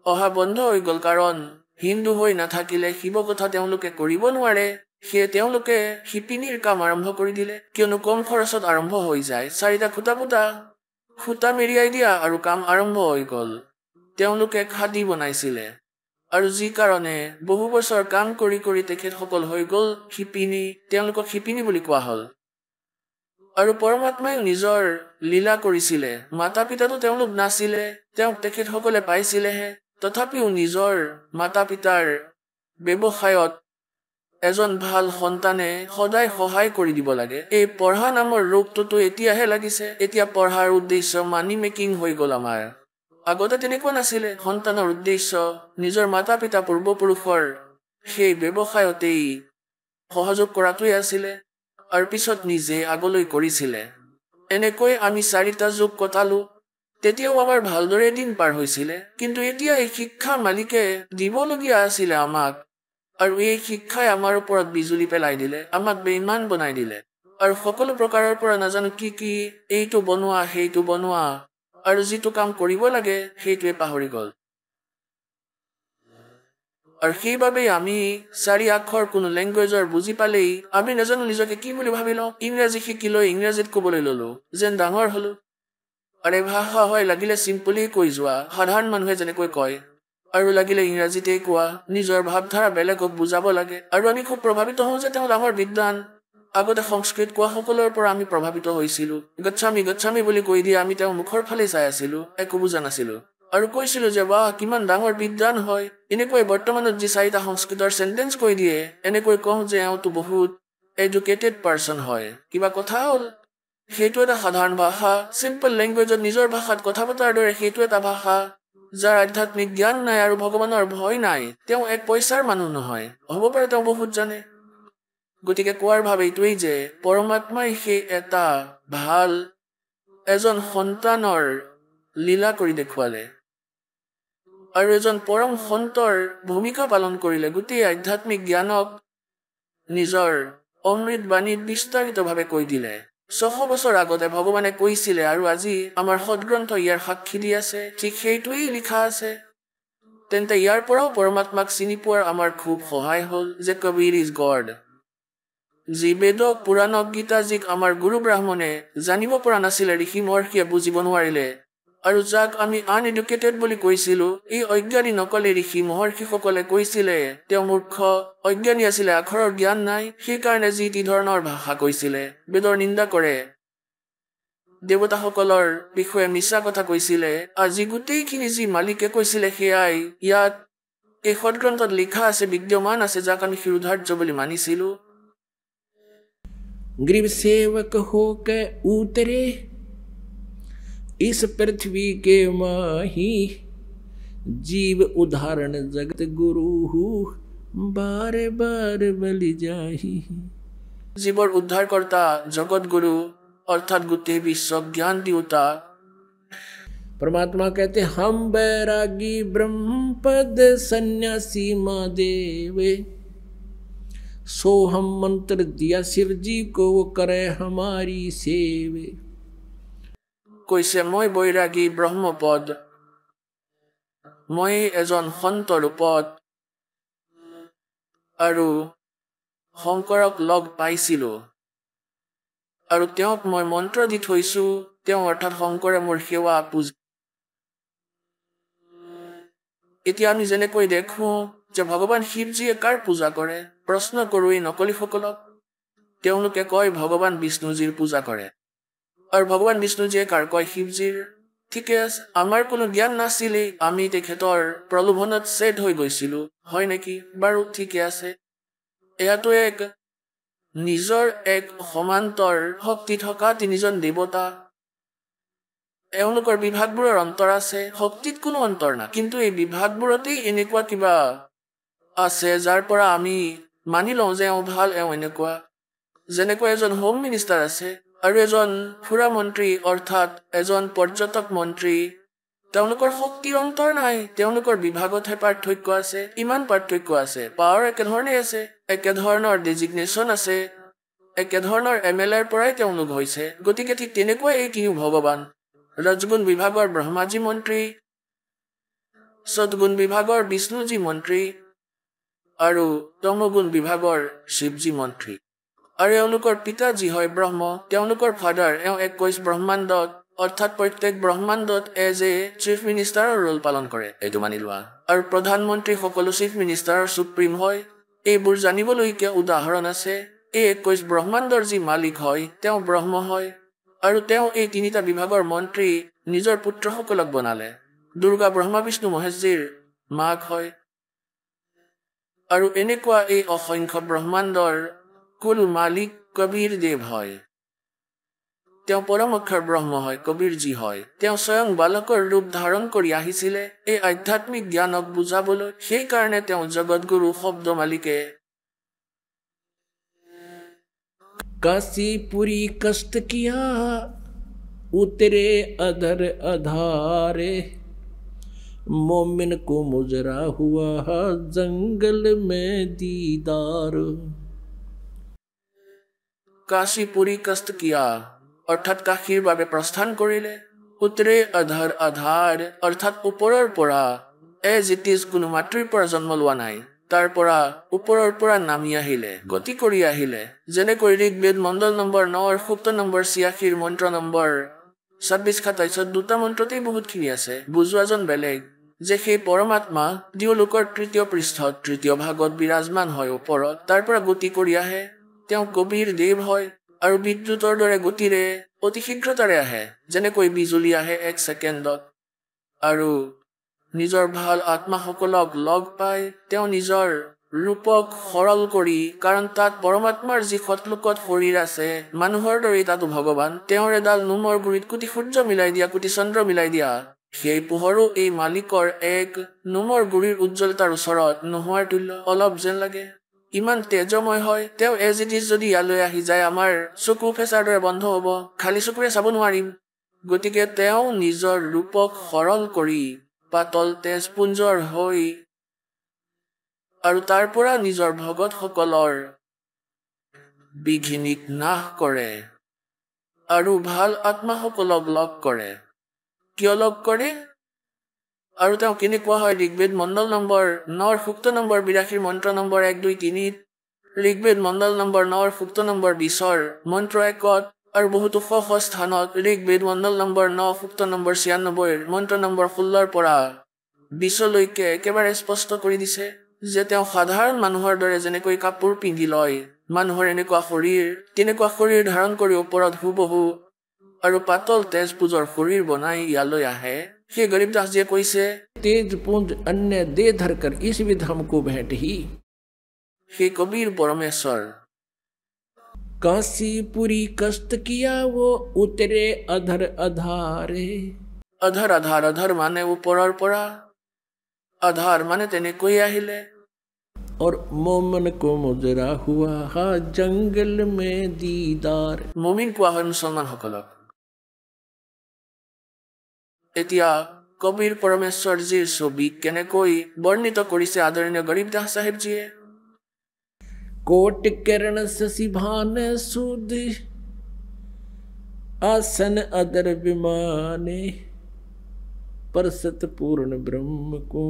অহা বন্ধ হৈ গ'ল, কাৰণ হিন্দু হৈ নাথাকিলে শিৱ কথা তেওঁলোকে কৰিব নোৱাৰে। সেয়ে তেওঁলোকে শিপিনীৰ কাম আৰম্ভ কৰি দিলে, কিয়নো কম খৰচত আৰম্ভ হৈ যায়। 4টা খুটা পুতা, খুটা মেৰিয়াই দিয়া আৰু কাম আৰম্ভ হৈ গ'ল। তেওঁলোকে খাদী বনাইছিলে, আৰু যি কাৰণে বহু বছৰ কাম কৰি কৰি তেখেতসকল হৈ গ'ল শিপিনী। তেওঁলোকক শিপিনী বুলি কোৱা হ'ল। আৰু পৰমাত্মাই নিজৰ লীলা কৰিছিলে। মাতা পিতাতো তেওঁলোক নাছিলে, তেখেতসকলে পাইছিলেহে। তথাপিও নিজৰ মাতা পিতাৰ ব্যৱসায়ত এজন ভাল সন্তানে সদায় সহায় কৰি দিব লাগে। এই পঢ়া নামৰ ৰোগটোতো এতিয়াহে লাগিছে। এতিয়া পঢ়াৰ উদ্দেশ্য মানি মেকিং হৈ গ'ল আমাৰ। আগতে তেনেকুৱা নাছিলে। সন্তানৰ উদ্দেশ্য নিজৰ মাতা পিতা পূৰ্বপুৰুষৰ সেই ব্যৱসায়তেই সহযোগ কৰাটোৱে আছিলে, আৰু পিছত নিজে আগলৈ কৰিছিলে। এনেকৈ আমি 4টা যুগ কটালো। তেতিয়াও আমাৰ ভালদৰে দিন পাৰ হৈছিলে। কিন্তু এতিয়া এই শিক্ষা মালিকে দিবলগীয়া আছিলে আমাক, আৰু এই শিক্ষাই আমাৰ ওপৰত বিজুলী পেলাই দিলে, আমাক বেইমান বনাই দিলে। আৰু সকলো প্ৰকাৰৰ পৰা নাজানো কি এইটো বনোৱা সেইটো বনোৱা, আৰু যিটো কাম কৰিব লাগে সেইটোৱে পাহৰি গ'ল। আৰু সেইবাবেই আমি 4 আখৰ কোনো লেংগুৱেজৰ বুজি পালেই আমি নাজানো নিজকে কি বুলি ভাবি লওঁ। ইংৰাজী শিকিলৈ ইংৰাজীত ক'বলৈ ললো, যেন ডাঙৰ হলো। আৰু ভাষা হয় লাগিলে চিম্পলি কৈ যোৱা, সাধাৰণ মানুহে যেনেকৈ কয়, আৰু লাগিলে ইংৰাজীতেই কোৱা। নিজৰ ভাৱধাৰা বেলেগক বুজাব লাগে, আৰু আমি খুব প্ৰভাৱিত হওঁ যে তেওঁ ডাঙৰ বিদ্বান। আগতে সংস্কৃত কোৱা সকলৰ পৰা আমি প্ৰভাৱিত হৈছিলো। গচ্ছামি গচ্ছামি বুলি কৈ দিয়ে, আমি তেওঁৰ মুখৰ ফালে চাই আছিলো, একো বুজা নাছিলো, আৰু কৈছিলো যে বাহ কিমান ডাঙৰ বিদ্বান হয়। এনেকৈ বৰ্তমানত যি 4টা সংস্কৃতৰ চেণ্টেন্স কৈ দিয়ে, এনেকৈ কওঁ যে এওঁতো বহুত এডুকেটেড পাৰ্চন হয়। কিবা কথা হ'ল। সেইটো এটা সাধাৰণ ভাষা, চিম্পল লেংগুৱেজত নিজৰ ভাষাত কথা পতাৰ দৰে। সেইটো এটা ভাষা যাৰ আধ্যাত্মিক জ্ঞান নাই আৰু ভগৱানৰ ভয় নাই। তেওঁ এক পইচাৰ মানুহ নহয়। হ'ব পাৰে তেওঁ বহুত জানে। গতিকে কোৱাৰ ভাৱ এইটোৱেই যে পৰমাত্মাই সেই এটা ভাল এজন সন্তানৰ লীলা কৰি দেখুৱালে, আৰু এজন পৰম সন্তৰ ভূমিকা পালন কৰিলে। গোটেই আধ্যাত্মিক জ্ঞানক নিজৰ অমৃত বাণীত বিস্তাৰিতভাৱে কৈ দিলে। 600 বছৰ আগতে ভগৱানে কৈছিলে, আৰু আজি আমাৰ সদগ্ৰন্থ ইয়াৰ সাক্ষী দি আছে। ঠিক সেইটোৱেই লিখা আছে। তেন্তে ইয়াৰ পৰাও পৰমাত্মাক চিনি পোৱাৰ আমাৰ খুব সহায় হ'ল যে কবিৰ ইজ গড। যি বেদক পুৰাণক গীতাজীক আমাৰ গুৰু ব্ৰাহ্মণে জানিব পৰা নাছিলে, ঋষি মহৰ্ষিয়ে বুজিব নোৱাৰিলে, আৰু যাক আমি আনএডুকেটেড বুলি কৈছিলো, এই অজ্ঞানী নকলে ঋষি মহৰ্ষিসকলে কৈছিলে তেওঁ মূৰ্খ, অজ্ঞানী আছিলে, আখৰৰ জ্ঞান নাই। সেইকাৰণে যি টি ধৰণৰ ভাষা কৈছিলে, বেদৰ নিন্দা কৰে, দেৱতাসকলৰ বিষয়ে মিছা কথা কৈছিলে। আজি গোটেইখিনি যি মালিকে কৈছিলে সেয়াই ইয়াত এই সদগ্ৰন্থত লিখা আছে, বিদ্যমান আছে, যাক আমি শিৰোধাৰ্য বুলি মানিছিলো। गृह सेवक होकर उतरे इस पृथ्वी के माही, जीव उदाहरण जगत गुरु बार बार बलि जाही। जीवर उद्धार करता जगत गुरु अर्थात गोटे विश्व ज्ञान देवता परमात्मा कहते हम बैरागी ब्रह्मपद सन्यासी महादेवे, सो हम मंत्र दिया शिव जी को वो करे हमारी सेवे। কৈছে মই বৈৰাগী ব্ৰহ্মপদ, মই এজন সন্ত ৰূপত, আৰু শংকৰক লগ পাইছিলো, আৰু তেওঁক মই মন্ত্ৰ দি থৈছো। তেওঁ অৰ্থাৎ শংকৰে মোৰ সেৱা পূজা। এতিয়া আমি যেনেকৈ দেখো যে ভগৱান শিৱজীয়ে কাৰ পূজা কৰে, প্ৰশ্ন কৰো এই নকলিসকলক। তেওঁলোকে কয় ভগৱান বিষ্ণুজীৰ পূজা কৰে, আৰু ভগৱান বিষ্ণুজীয়ে কাৰ কয়, শিৱজীৰ। ঠিকে আছে, আমাৰ কোনো জ্ঞান নাছিলেই, আমি তেখেতৰ প্ৰলোভনত ছেদ হৈ গৈছিলো, হয় নেকি? বাৰু ঠিকে আছে। এয়াতো এক নিজৰ এক সমান্তৰ শক্তি থকা 3জন দেৱতা। এওঁলোকৰ বিভাগবোৰৰ অন্তৰ আছে, শক্তিত কোনো অন্তৰ নাই, কিন্তু এই বিভাগবোৰতেই এনেকুৱা কিবা আছে যাৰ পৰা আমি মানি লওঁ যে এওঁ ভাল, এওঁ এনেকুৱা। যেনেকৈ এজন হোম মিনিষ্টাৰ আছে, আৰু এজন ফুৰা মন্ত্ৰী অৰ্থাৎ এজন পৰ্যটক মন্ত্ৰী তেওঁলোকৰ শক্তিৰ অন্তৰ নাই তেওঁলোকৰ বিভাগতহে পাৰ্থক্য আছে ইমান পাৰ্থক্য আছে পাৱাৰ একেধৰণে আছে একেধৰণৰ ডেজিগনেশ্যন আছে একেধৰণৰ MLA ৰ পৰাই তেওঁলোক হৈছে গতিকে ঠিক তেনেকুৱা এই তিনিও ভগৱান ৰজগুণ বিভাগৰ ব্ৰহ্মাজী মন্ত্ৰী সদগুণ বিভাগৰ বিষ্ণুজী মন্ত্ৰী আৰু তমগুণ বিভাগৰ শিৱজী মন্ত্ৰী আৰু এওঁলোকৰ পিতাজী হয় ব্ৰহ্ম তেওঁলোকৰ ফাদাৰ 21 ব্ৰহ্মাণ্ডত অৰ্থাৎ প্ৰত্যেক ব্ৰহ্মাণ্ডত এজ এ চিফ মিনিষ্টাৰৰ ৰোল পালন কৰে এইটো মানি লোৱা আৰু প্ৰধানমন্ত্ৰী সকলো চিফ মিনিষ্টাৰৰ সুপ্ৰিম হয় এইবোৰ জানিবলৈকে উদাহৰণ আছে এই 21 ব্ৰহ্মাণ্ডৰ যি মালিক হয় তেওঁ ব্ৰহ্ম হয় আৰু তেওঁ এই তিনিটা বিভাগৰ মন্ত্ৰী নিজৰ পুত্ৰসকলক বনালে দুৰ্গা ব্ৰহ্মা বিষ্ণু মহেশজীৰ মাক হয় আৰু এনেকুৱা এই অসংখ্য ব্ৰহ্মাণ্ডৰ কুল মালিক কবীৰ দেৱ হয় তেওঁ পৰম অক্ষৰ ব্ৰহ্ম হয় কবীৰজী হয় তেওঁ স্বয়ং বালকৰ ৰূপ ধাৰণ কৰি আহিছিলে এই আধ্যাত্মিক জ্ঞানক বুজাবলৈ সেইকাৰণে তেওঁ জগতগুৰু শব্দ মালিকে काशीपुरी कष्ट किया उतरे अधर अधारे मोमिन को मुजरा हुआ जंगल में दीदार काशीपुरी कष्ट किया অৰ্থাৎ কাশীৰ বাবে প্ৰস্থান কৰিলে উতৰে আধাৰ আধাৰ অৰ্থাৎ ওপৰৰ পৰা এজ ইট ইজ কোনো মাতৃৰ পৰা জন্ম লোৱা নাই তাৰ পৰা ওপৰৰ পৰা নামি আহিলে গতি কৰি আহিলে যেনেকৈ ঋগ্বেদ মণ্ডল নম্বৰ 9 সূক্ত নম্বৰ 86 মন্ত্ৰ নম্বৰ 26-27 দুটা মন্ত্ৰতেই বহুতখিনি আছে বুজোৱাজন বেলেগ যে সেই পৰমাত্মা দিওলোকৰ তৃতীয় পৃষ্ঠত তৃতীয় ভাগত বিৰাজমান হয় ওপৰত তাৰ পৰা গতি কৰি আহে তেওঁ কবীৰ দেৱ হয় আৰু বিদ্যুতৰ দৰে গতিৰে অতি শীঘ্ৰতাৰে আহে যেনেকৈ বিজুলী আহে 1 ছেকেণ্ডত আৰু নিজৰ ভাল আত্মাসকলক লগ পাই তেওঁ নিজৰ ৰূপক সৰল কৰি কাৰণ তাত পৰমাত্মাৰ যি সতলোকত শৰীৰ আছে মানুহৰ দৰে তাতো ভগৱান তেওঁৰ এডাল নোমৰ গুৰিত কোটি সূৰ্য মিলাই দিয়া কোটি চন্দ্ৰ মিলাই দিয়া সেই পোহৰো এই মালিকৰ এক নোমৰ গুৰিৰ উজ্জ্বলতাৰ ওচৰত নোহোৱাৰ তুল্য অলপ যেন লাগে ইমান তেজময় হয় তেওঁ এজ ইট ইজ যদি ইয়ালৈ আহি যায় আমাৰ চকু ফেচাৰ দৰে বন্ধ হ'ব খালি চকুৰে চাব নোৱাৰিম গতিকে তেওঁ নিজৰ ৰূপক সৰল কৰি পাতল তেজপুঞ্জৰ হৈ আৰু তাৰ পৰা নিজৰ ভগতসকলৰ বিঘিনিক নাশ কৰে আৰু ভাল আত্মাসকলক লগ কৰে কিয় লগ কৰে আৰু তেওঁ কেনেকুৱা হয় ঋগ্বেদ মণ্ডল নম্বৰ 9 সূক্ত নম্বৰ 82 মন্ত্ৰ নম্বৰ 1-2-3 ঋগ্বেদ মণ্ডল নম্বৰ 9 সূক্ত নম্বৰ 20 মন্ত্ৰ 1 আৰু বহুতো স্থানত ঋগ্বেদ মণ্ডল নম্বৰ 9 সূক্ত নম্বৰ 96 মন্ত্ৰ নম্বৰ 16 পৰা 20 লৈকে একেবাৰে স্পষ্ট কৰি দিছে যে তেওঁ সাধাৰণ মানুহৰ দৰে যেনেকৈ কাপোৰ পিন্ধি লয় মানুহৰ এনেকুৱা শৰীৰ ধাৰণ কৰি ওপৰত হুবহু আৰু পাতল তেজপুঞ্জৰ শৰীৰ বনাই ইয়ালৈ আহে সেই গৰীবদাস জিয়ে কৈছে तेज पुंज अन्य दे धरकर इस विध हमको भेंट ही हे कबीर परमेश्वर काशीपुरी कष्ट किया वो उतरे अधर अधारे अधर अधार अधर माने ওপৰৰ পৰা আধাৰ মানে তেনেকৈ আহিলে और मोमन को मुजरा हुआ हा जंगल में दीदार মুমিন কোৱা হয় মুছলমান সকলক এতিয়া কবীৰ পৰমেশ্বৰজীৰ ছবি কেনেকৈ বৰ্ণিত কৰিছে আদৰণীয় গৰীবদাস সাহেবজীয়ে कोट किरण शशि भान सुध आसन अदर विमाने परसत पूर्ण ब्रह्म को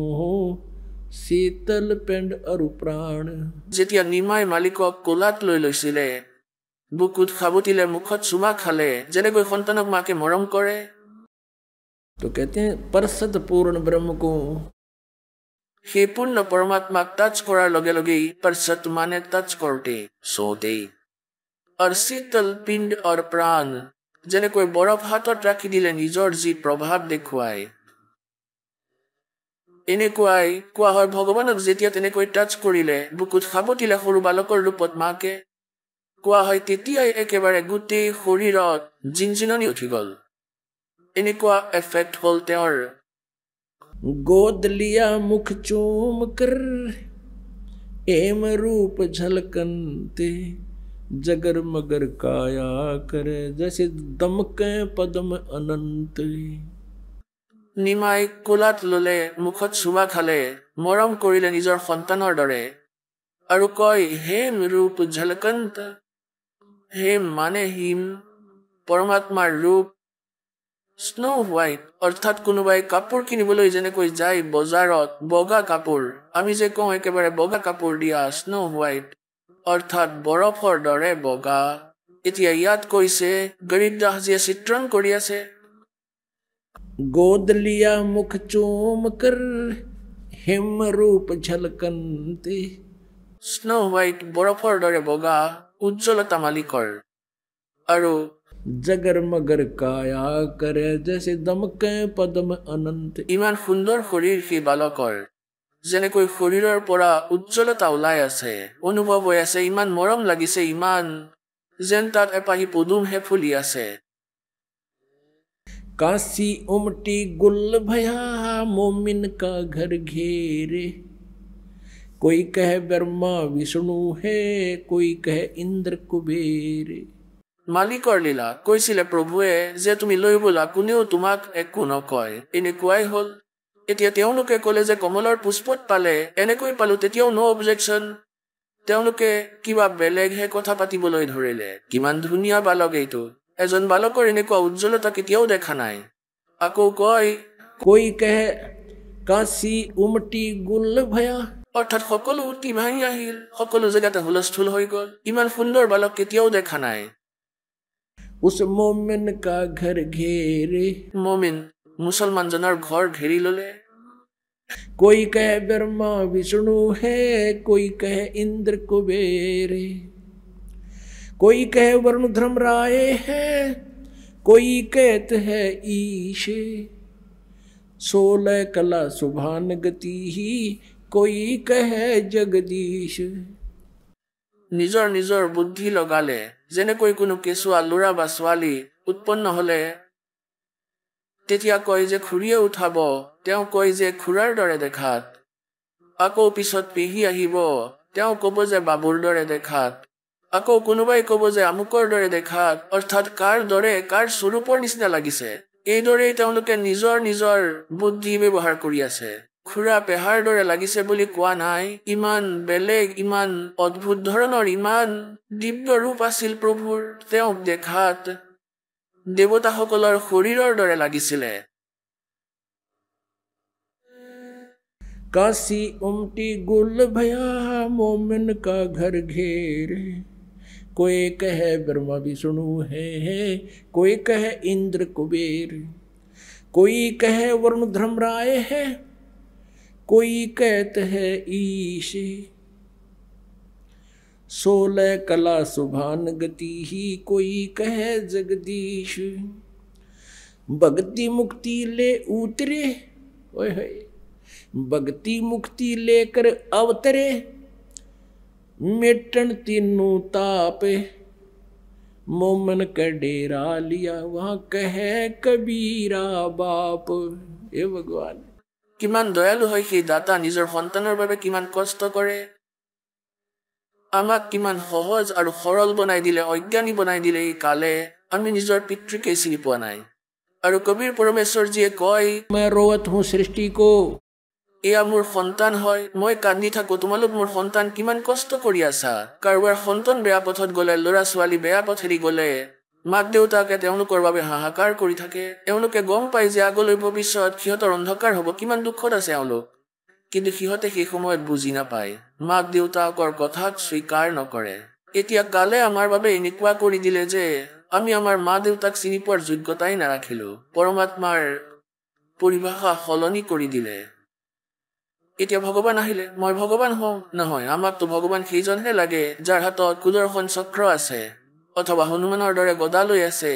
शीतल पिंड अरु प्राण যেতিয়া নিমাই মালিকক কোলাত লৈ লৈছিলে বুকুত খাবতিলে মুখত চুমা খালে যেনেকৈ সন্তানক মাকে মৰম কৰে तो कहते हैं परसत पूर्ण ब्रह्म को সেই পূৰ্ণ পৰমাত্মাক টাচ কৰাৰ লগে লগেই परसत মানে টাচ কৰোতে সোতে আৰু শীতল পিণ্ড আৰু প্ৰাণ যেনেকৈ বৰফ হাতত ৰাখি দিলে নিজৰ যি প্ৰভাৱ দেখুৱায় এনেকুৱাই কোৱা হয় ভগৱানক যেতিয়া তেনেকৈ টাচ কৰিলে বুকুত খাবতিলে সৰু বালকৰ ৰূপত মাকে কোৱা হয় তেতিয়াই একেবাৰে গোটেই শৰীৰত জিনজিননি উঠি গ'ল এনেকুৱা এফেক্ট হ'ল তেওঁৰ गोद लिया मुख चूम कर एम रूप झलकनते जगर मगर काया करे जैसे दमके पदम अनंत নিমাই কোলাত ললে মুখত চুমা খালে মৰম কৰিলে নিজৰ সন্তানৰ দৰে আৰু কয় হেম ৰূপ ঝলকন্ত হেম মানে হিম পৰমাত্মাৰ ৰূপ স্নো হোৱাইট অৰ্থাৎ কোনোবাই কাপোৰ কিনিবলৈ যেনেকৈ যায় বজাৰত বগা কাপোৰ আমি যে কওঁ একেবাৰে বগা কাপোৰ দিয়া স্নো হোৱাইট অৰ্থাৎ বৰফৰ দৰে বগা এতিয়া ইয়াত কৈছে গৰীবদাসজীয়ে চিত্ৰণ কৰি আছে गोद लिया मुख चूम कर हिम रूप झलकंते স্নো হোৱাইট বৰফৰ দৰে বগা উজ্জ্বলতা মালিকৰ আৰু जगर मगर काया करे जैसे दमके पदम अनंत ইমান সুন্দৰ শৰীৰ সেই বালকৰ যেনেকৈ শৰীৰৰ পৰা উজ্জ্বলতা ওলাই আছে অনুভৱ হৈ আছে ইমান মৰম লাগিছে ইমান যেন তাত এপাহি পদুমহে ফুলি আছে काशी उमटी गुल भया मोमिन का घर घेरे कोई कहे ब्रह्मा विष्णु है कोई कहे इंद्र कुबेर মালিকৰ লীলা কৈছিলে প্ৰভুৱে যে তুমি লৈ বোলা কোনেও তোমাক একো নকয় এনেকুৱাই হ'ল এতিয়া তেওঁলোকে ক'লে যে কমলৰ পুষ্পত পালে এনেকৈ পালো তেতিয়াও নো অবজেকশ্যন তেওঁলোকে কিবা বেলেগহে কথা পাতিবলৈ ধৰিলে কিমান ধুনীয়া বালক এইটো এজন বালকৰ এনেকুৱা উজ্জ্বলতা কেতিয়াও দেখা নাই আকৌ কয় कोई कहे काशी उमटी गुल भया অৰ্থাৎ সকলো উটি ভাঙি আহিল সকলো জেগাতে হুলস্থুল হৈ গ'ল ইমান সুন্দৰ বালক কেতিয়াও দেখা নাই उस मोमिन का घर घेरे মমিন মুছলমানজনৰ ঘৰ ঘেৰি ললে कोई कहे ब्रह्मा विष्णु है कोई कहे इंद्र कुबेर कोई कहे वरुण धर्मराय है कोई कहते है ईश 16 कला सुभान गति ही कोई कहे जगदीश নিজৰ নিজৰ বুদ্ধি লগালে যেনেকৈ কোনো কেঁচুৱা ল'ৰা বা ছোৱালী উৎপন্ন হলে তেতিয়া কয় যে খুৰীয়ে উঠাব তেওঁ কয় যে খুৰাৰ দৰে দেখাত আকৌ পিছত পেহী আহিব তেওঁ ক'ব যে বাবুৰ দৰে দেখাত আকৌ কোনোবাই ক'ব যে আমুকৰ দৰে দেখাত অৰ্থাৎ কাৰ দৰে কাৰ স্বৰূপৰ নিচিনা লাগিছে এইদৰেই তেওঁলোকে নিজৰ নিজৰ বুদ্ধি ব্যৱহাৰ কৰি আছে খুৰা পেহাৰ দৰে লাগিছে বুলি কোৱা নাই ইমান বেলেগ ইমান অদ্ভুত ধৰণৰ ইমান দিব্য ৰূপ আছিল প্ৰভুৰ তেওঁক দেখাত দেৱতাসকলৰ শৰীৰৰ দৰে লাগিছিলে काशी उमटी गुल भया मोमिन का घर घेरे कोई कहे ब्रह्मा विष्णु है कोई कहे इंद्र कुबेर कोई कहे वरुण धर्मराय है कोई कहते है ईश 16 कला सुभान गति ही कोई कहे जगदीश भक्ति मुक्ति ले उतरे ओए होए भक्ति मुक्ति लेकर अवतरे मिटन तीनों ताप मोमन का डेरा लिया वहां कहे कबीरा बाप हे भगवान কিমান দয়ালু হয় সেই দাতা নিজৰ সন্তানৰ বাবে কিমান কষ্ট কৰে আমাক কিমান সহজ আৰু সৰল বনাই দিলে অজ্ঞানী বনাই দিলে এই কালে আমি নিজৰ পিতৃকে চিনি পোৱা নাই আৰু কবিৰ পৰমেশ্বৰজীয়ে কয় मैं रोवत हूँ सृष्टि को এয়া মোৰ সন্তান হয় মই কান্দি থাকো তোমালোক মোৰ সন্তান কিমান কষ্ট কৰি আছা কাৰোবাৰ সন্তান বেয়া পথত গলে ল'ৰা ছোৱালী বেয়া পথেৰি গলে মাক দেউতাকে তেওঁলোকৰ বাবে হাহাকাৰ কৰি থাকে তেওঁলোকে গম পায় যে আগলৈ ভৱিষ্যত সিহঁতৰ অন্ধকাৰ হ'ব কিমান দুখত আছে তেওঁলোক কিন্তু সিহঁতে সেই সময়ত বুজি নাপায় মাক দেউতাকৰ কথাক স্বীকাৰ নকৰে এতিয়া কালে আমাৰ বাবে এনেকুৱা কৰি দিলে যে আমি আমাৰ মা দেউতাক চিনি পোৱাৰ যোগ্যতাই নাৰাখিলো পৰমাত্মাৰ পৰিভাষা সলনি কৰি দিলে এতিয়া ভগৱান আহিলে মই ভগৱান হওঁ নহয় আমাকতো ভগৱান সেইজনহে লাগে যাৰ হাতত কুদৰ্শন চক্ৰ আছে অথবা হনুমানৰ দৰে গদা লৈ আছে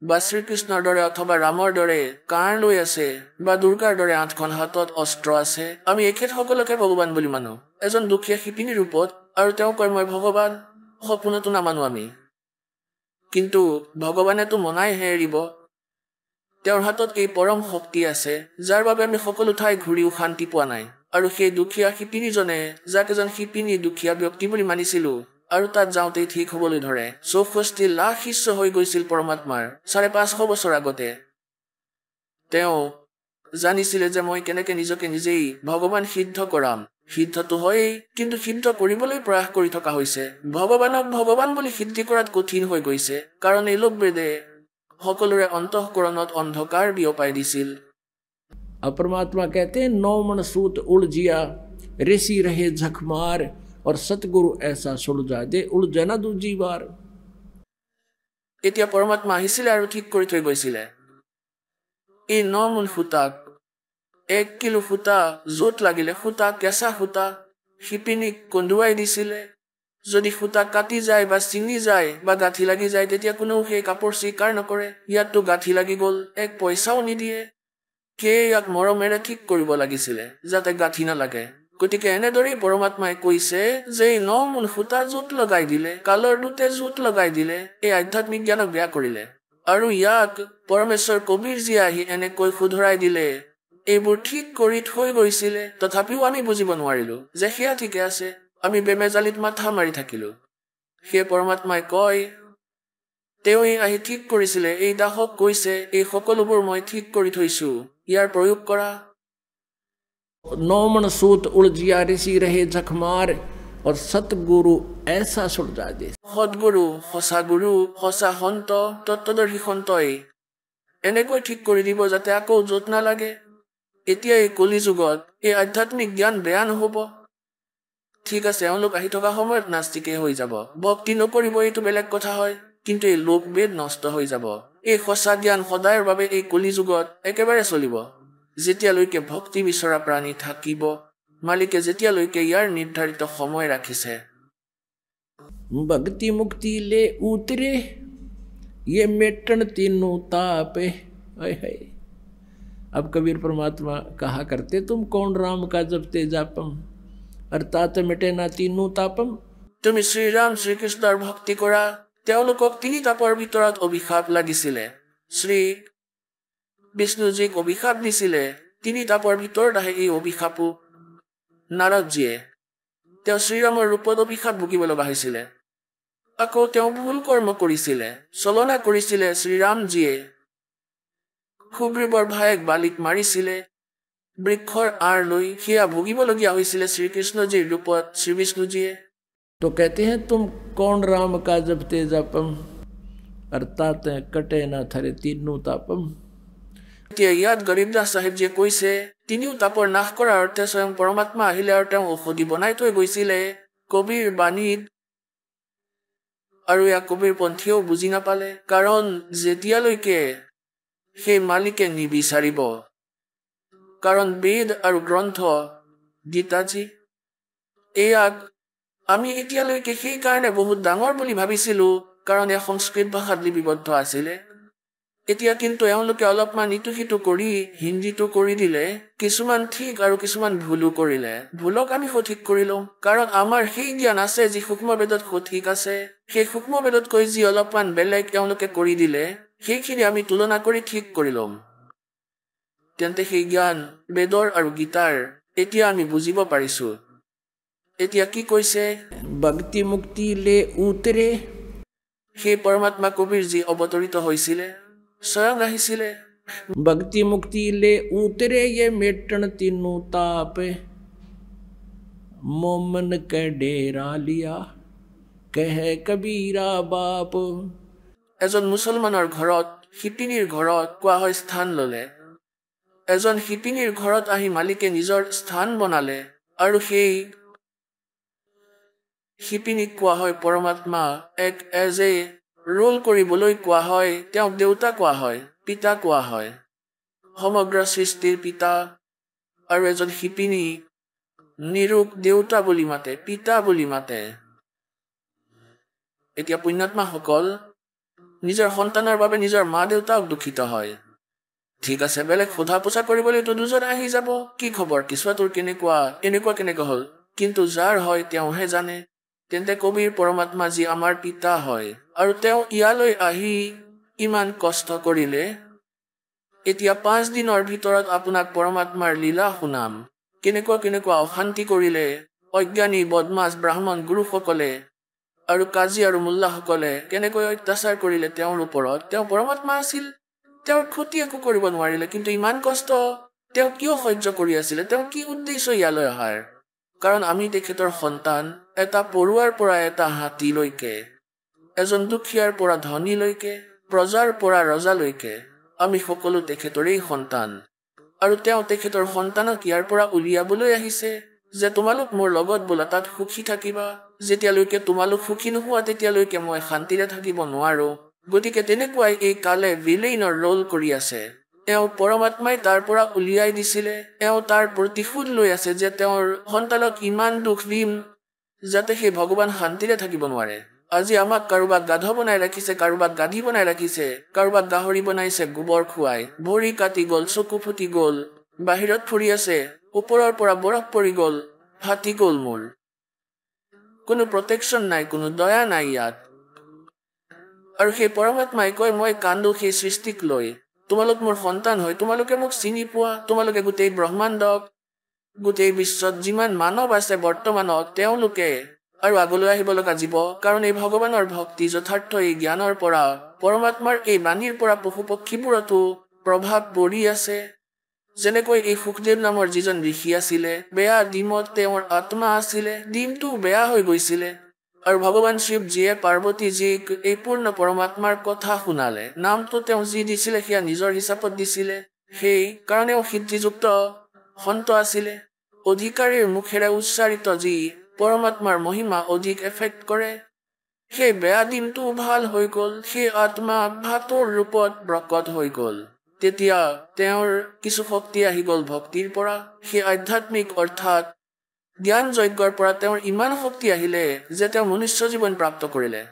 বা শ্ৰীকৃষ্ণৰ দৰে অথবা ৰামৰ দৰে কাঁড় লৈ আছে বা দুৰ্গাৰ দৰে 8খন হাতত অস্ত্ৰ আছে আমি এখেতসকলকে ভগৱান বুলি মানো এজন দুখীয়া শিপিনী ৰূপত আৰু তেওঁ কয় মই ভগৱান সপোনতো নামানো আমি কিন্তু ভগৱানেতো মনাইহে এৰিব তেওঁৰ হাতত এই পৰম শক্তি আছে যাৰ বাবে আমি সকলো ঠাই ঘূৰিও শান্তি পোৱা নাই আৰু সেই দুখীয়া শিপিনীজনে যাক এজন শিপিনী দুখীয়া ব্যক্তি বুলি মানিছিলো আৰু তাত যাওঁতেই ঠিক হ'বলৈ ধৰে 64 লাখ শিষ্য হৈ গৈছিল পৰমাত্মাৰ 550 বছৰ আগতে তেওঁ জানিছিলে যে মই কেনেকৈ নিজকে নিজেই ভগৱান সিদ্ধ কৰাম সিদ্ধটো হয় কিন্তু সিদ্ধ কৰিবলৈ প্ৰয়াস কৰি থকা হৈছে ভগৱানক ভগৱান বুলি সিদ্ধি কৰাত কঠিন হৈ গৈছে কাৰণ এই লোকবেদে সকলোৰে অন্তঃকৰণত অন্ধকাৰ বিয়পাই দিছিল अब परमात्मा कहते हैं 9 मन सूत उड़ जिया ऋषि रहे झकमार और सतगुरु ऐसा सुलझा दे उड़ जाना दूजी बार এতিয়া পৰমাত্মা আহিছিলে আৰু ঠিক কৰি থৈ গৈছিলে এই 9 মূল ফুটাক 1 কিলো ফুটা য'ত লাগিলে ফুটা কেঁচা ফুটা শিপিনীক কন্দুৱাই দিছিলে যদি ফুটা কাটি যায় বা ছিঙি যায় বা গাঁঠি লাগি যায় তেতিয়া কোনো সেই কাপোৰ স্বীকাৰ নকৰে ইয়াততো গাঁঠি লাগি গ'ল 1 পইচাও নিদিয়ে ইয়াক মৰমেৰে ঠিক কৰিব লাগিছিলে যাতে গাঁঠি নালাগে গতিকে এনেদৰেই পৰমাত্মাই কৈছে যে 9 মূল ফুটা য'ত লগাই দিলে কালৰ দুতে য'ত লগাই দিলে এই আধ্যাত্মিক জ্ঞানক বেয়া কৰিলে আৰু ইয়াক পৰমেশ্বৰ কবিৰজী আহি এনেকৈ শুধৰাই দিলে এইবোৰ ঠিক কৰি থৈ গৈছিলে তথাপিও আমি বুজিব নোৱাৰিলো যে সেয়া ঠিকে আছে আমি বেমেজালিত মাথা মাৰি থাকিলো সেই পৰমাত্মাই কয় তেওঁ আহি ঠিক কৰিছিলে এই দাসক কৈছে এই সকলোবোৰ মই ঠিক কৰি থৈছো ইয়াৰ প্ৰয়োগ কৰা 9 मन सूत उड़ जिया ऋषि रहे झकमार और सतगुरु ऐसा सुलझा दे সৎগুৰু সঁচা সন্ত তত্ত্বদৰ্শী সন্তই এনেকৈ ঠিক কৰি দিব যাতে আকৌ য'ত নালাগে এতিয়া এই কলি যুগত এই আধ্যাত্মিক জ্ঞান বেয়া নহ'ব ঠিক আছে এওঁলোক আহি থকা সময়ত নাস্তিকে হৈ যাব ভক্তি নকৰিব এইটো বেলেগ কথা হয় কিন্তু এই লোকবেদ নষ্ট হৈ যাব এই সঁচা জ্ঞান সদায়ৰ বাবে এই কলি যুগত একেবাৰে চলিব যেতিয়ালৈকে ভক্তি বিচৰা প্ৰাণী থাকিব মালিকে যেতিয়ালৈকে ইয়াৰ নিৰ্ধাৰিত সময় ৰাখিছে भक्ति मुक्ति ले उतरे ये मेटन तीनों तापे हाय हाय अब कबीर परमात्मा कहा करते तुम कौन राम का जपते जापम अर्थात मिटे ना तीनों तापम তুমি শ্ৰীৰাম শ্ৰীকৃষ্ণৰ ভক্তি কৰা তেওঁলোকক 3 তাপৰ ভিতৰত অভিশাপ লাগিছিলে শ্ৰী বিষ্ণুজীক অভিশাপ দিছিলে 3 তাপৰ ভিতৰত আহে এই অভিশাপো নাৰদজীয়ে তেওঁ শ্ৰীৰামৰ ৰূপত অভিশাপ ভুগিব লগা হৈছিলে আকৌ তেওঁ ভুল কৰ্ম কৰিছিলে চলনা কৰিছিলে শ্ৰীৰামজীয়ে সুগ্ৰীৱৰ ভায়েক বালিক মাৰিছিলে বৃক্ষৰ আঁৰ লৈ সেয়া ভুগিবলগীয়া হৈছিলে শ্ৰীকৃষ্ণজীৰ ৰূপত শ্ৰী বিষ্ণুজীয়ে तो कहते हैं तुम कौन राम का जपते जापम अर्थात कटे ना थरे तीनों तापम এতিয়া ইয়াত গৰীবদাস চাহেবজীয়ে কৈছে 3 তাপৰ নাশ কৰাৰ অৰ্থে স্বয়ং পৰমাত্মা আহিলে আৰু তেওঁ ঔষধি বনাই থৈ গৈছিলে কবিৰ বাণীত আৰু ইয়াক কবিৰ পন্থীয়েও বুজি নাপালে কাৰণ যেতিয়ালৈকে সেই মালিকে নিবিচাৰিব কাৰণ বেদ আৰু গ্ৰন্থ গীতাজী ইয়াক আমি এতিয়ালৈকে সেই কাৰণে বহুত ডাঙৰ বুলি ভাবিছিলো কাৰণ এয়া সংস্কৃত ভাষাত লিপিবদ্ধ আছিলে এতিয়া কিন্তু এওঁলোকে অলপমান ইটো সিটো কৰি হিন্দীটো কৰি দিলে কিছুমান ঠিক আৰু কিছুমান ভুলো কৰিলে ভুলক আমি সঠিক কৰিলো কাৰণ আমাৰ সেই জ্ঞান আছে যি সূক্ষ্ম বেদত সঠিক আছে সেই সূক্ষ্ম বেদতকৈ যি অলপমান বেলেগ এওঁলোকে কৰি দিলে সেইখিনি আমি তুলনা কৰি ঠিক কৰিলো তেন্তে সেই জ্ঞান বেদৰ আৰু গীতাৰ এতিয়া আমি বুজিব পাৰিছো এতিয়া কি কৈছে भक्ति मुक्ति ले उतरे সেই পৰমাত্মা কবিৰ যি অৱতৰিত হৈছিলে স্বয়ং আহিছিলে भक्ति मुक्ति ले उतरे ये मेटन तीनों ताप मोमन के डेरा लिया कहे कबीरा बाप এজন মুছলমানৰ ঘৰত শিপিনীৰ ঘৰত কোৱা হয় স্থান ললে এজন শিপিনীৰ ঘৰত আহি মালিকে নিজৰ স্থান বনালে আৰু সেই শিপিনীক কোৱা হয় পৰমাত্মা এক এজ এ ৰোল কৰিবলৈ কোৱা হয় তেওঁক দেউতা কোৱা হয় পিতা কোৱা হয় সমগ্ৰ সৃষ্টিৰ পিতা আৰু এজন শিপিনী নিৰুক দেউতা বুলি মাতে পিতা বুলি মাতে এতিয়া পুণ্যাত্মাসকল নিজৰ সন্তানৰ বাবে নিজৰ মা দেউতাক দুখিত হয় ঠিক আছে বেলেগ সোধা পোছা কৰিবলৈতো দুজন আহি যাব কি খবৰ কিছুৱা তোৰ কেনেকুৱা হ'ল কিন্তু যাৰ হয় তেওঁহে জানে তেন্তে কবিৰ পৰমাত্মা যি আমাৰ পিতা হয় আৰু তেওঁ ইয়ালৈ আহি ইমান কষ্ট কৰিলে এতিয়া 5 দিনৰ ভিতৰত আপোনাক পৰমাত্মাৰ লীলা শুনাম কেনেকুৱা অশান্তি কৰিলে অজ্ঞানী বদমাছ ব্ৰাহ্মণ গুৰুসকলে আৰু কাজী আৰু মোল্লাসকলে কেনেকৈ অত্যাচাৰ কৰিলে তেওঁৰ ওপৰত। তেওঁ পৰমাত্মা আছিল, তেওঁৰ ক্ষতি একো কৰিব নোৱাৰিলে, কিন্তু ইমান কষ্ট তেওঁ কিয় সহ্য কৰি আছিলে? তেওঁ কি উদ্দেশ্য ইয়ালৈ অহাৰ? কাৰণ আমি তেখেতৰ সন্তান। এটা পৰুৱাৰ পৰা এটা হাতীলৈকে, এজন দুখীয়াৰ পৰা ধনীলৈকে, প্ৰজাৰ পৰা ৰজালৈকে আমি সকলো তেখেতৰেই সন্তান। আৰু তেওঁ তেখেতৰ সন্তানক ইয়াৰ পৰা উলিয়াবলৈ আহিছে যে তোমালোক মোৰ লগত বোলা, তাত সুখী থাকিবা। যেতিয়ালৈকে তোমালোক সুখী নোহোৱা তেতিয়ালৈকে মই শান্তিৰে থাকিব নোৱাৰো। গতিকে তেনেকুৱাই এই কালে ভিলেইনৰ ৰোল কৰি আছে। তেওঁ পৰমাত্মাই তাৰ পৰা উলিয়াই দিছিলে, তেওঁ তাৰ প্ৰতিশোধ লৈ আছে যে তেওঁৰ সন্তানক ইমান দুখ দিম যাতে সেই ভগৱান শান্তিৰে থাকিব নোৱাৰে। আজি আমাক কাৰোবাক গাধ বনাই ৰাখিছে, কাৰোবাক গাধী বনাই ৰাখিছে, কাৰোবাক গাহৰি বনাইছে গোবৰ খুৱাই, ভৰি কাটি গল, চকু ফুটি গল, বাহিৰত ফুৰি আছে, ওপৰৰ পৰা বৰফ পৰি গল, ফাটি গল মোৰ। কোনো প্ৰটেকশ্যন নাই, কোনো দয়া নাই ইয়াত। আৰু সেই পৰমাত্মাই কয় মই কান্দো সেই সৃষ্টিক লৈ। তোমালোক মোৰ সন্তান হয়, তোমালোকে মোক চিনি পোৱা, তোমালোকে গোটেই ব্ৰহ্মাণ্ডক, গোটেই বিশ্বত যিমান মানৱ আছে বৰ্তমানত তেওঁলোকে আৰু আগলৈ আহিব লগা জীৱ, কাৰণ এই ভগৱানৰ ভক্তি যথাৰ্থ এই জ্ঞানৰ পৰা, পৰমাত্মাৰ এই বাণীৰ পৰা পশু পক্ষীবোৰতো প্ৰভাৱ পৰি আছে। যেনেকৈ এই সুখদেৱ নামৰ যিজন ঋষি আছিলে, বেয়া ডিমত তেওঁৰ আত্মা আছিলে, ডিমটো বেয়া হৈ গৈছিলে, আৰু ভগৱান শিৱজীয়ে পাৰ্বতীজীক এই পূৰ্ণ পৰমাত্মাৰ কথা শুনালে। নামটো তেওঁ যি দিছিলে সেয়া নিজৰ হিচাপত দিছিলে, সেই কাৰণেও সিদ্ধিযুক্ত সন্ত আছিলে। অধিকাৰীৰ মুখেৰে উচ্চাৰিত যি পৰমাত্মাৰ মহিমা অধিক এফেক্ট কৰে, সেই বেয়া দিনটো ভাল হৈ গল, সেই আত্মা ভাতৰ ৰূপত প্ৰকট হৈ গল। তেতিয়া তেওঁৰ কিছু শক্তি আহি গল ভক্তিৰ পৰা, সেই আধ্যাত্মিক অৰ্থাৎ জ্ঞান যজ্ঞৰ পৰা তেওঁৰ ইমান শক্তি আহিলে যে তেওঁ মনুষ্য জীৱন প্ৰাপ্ত কৰিলে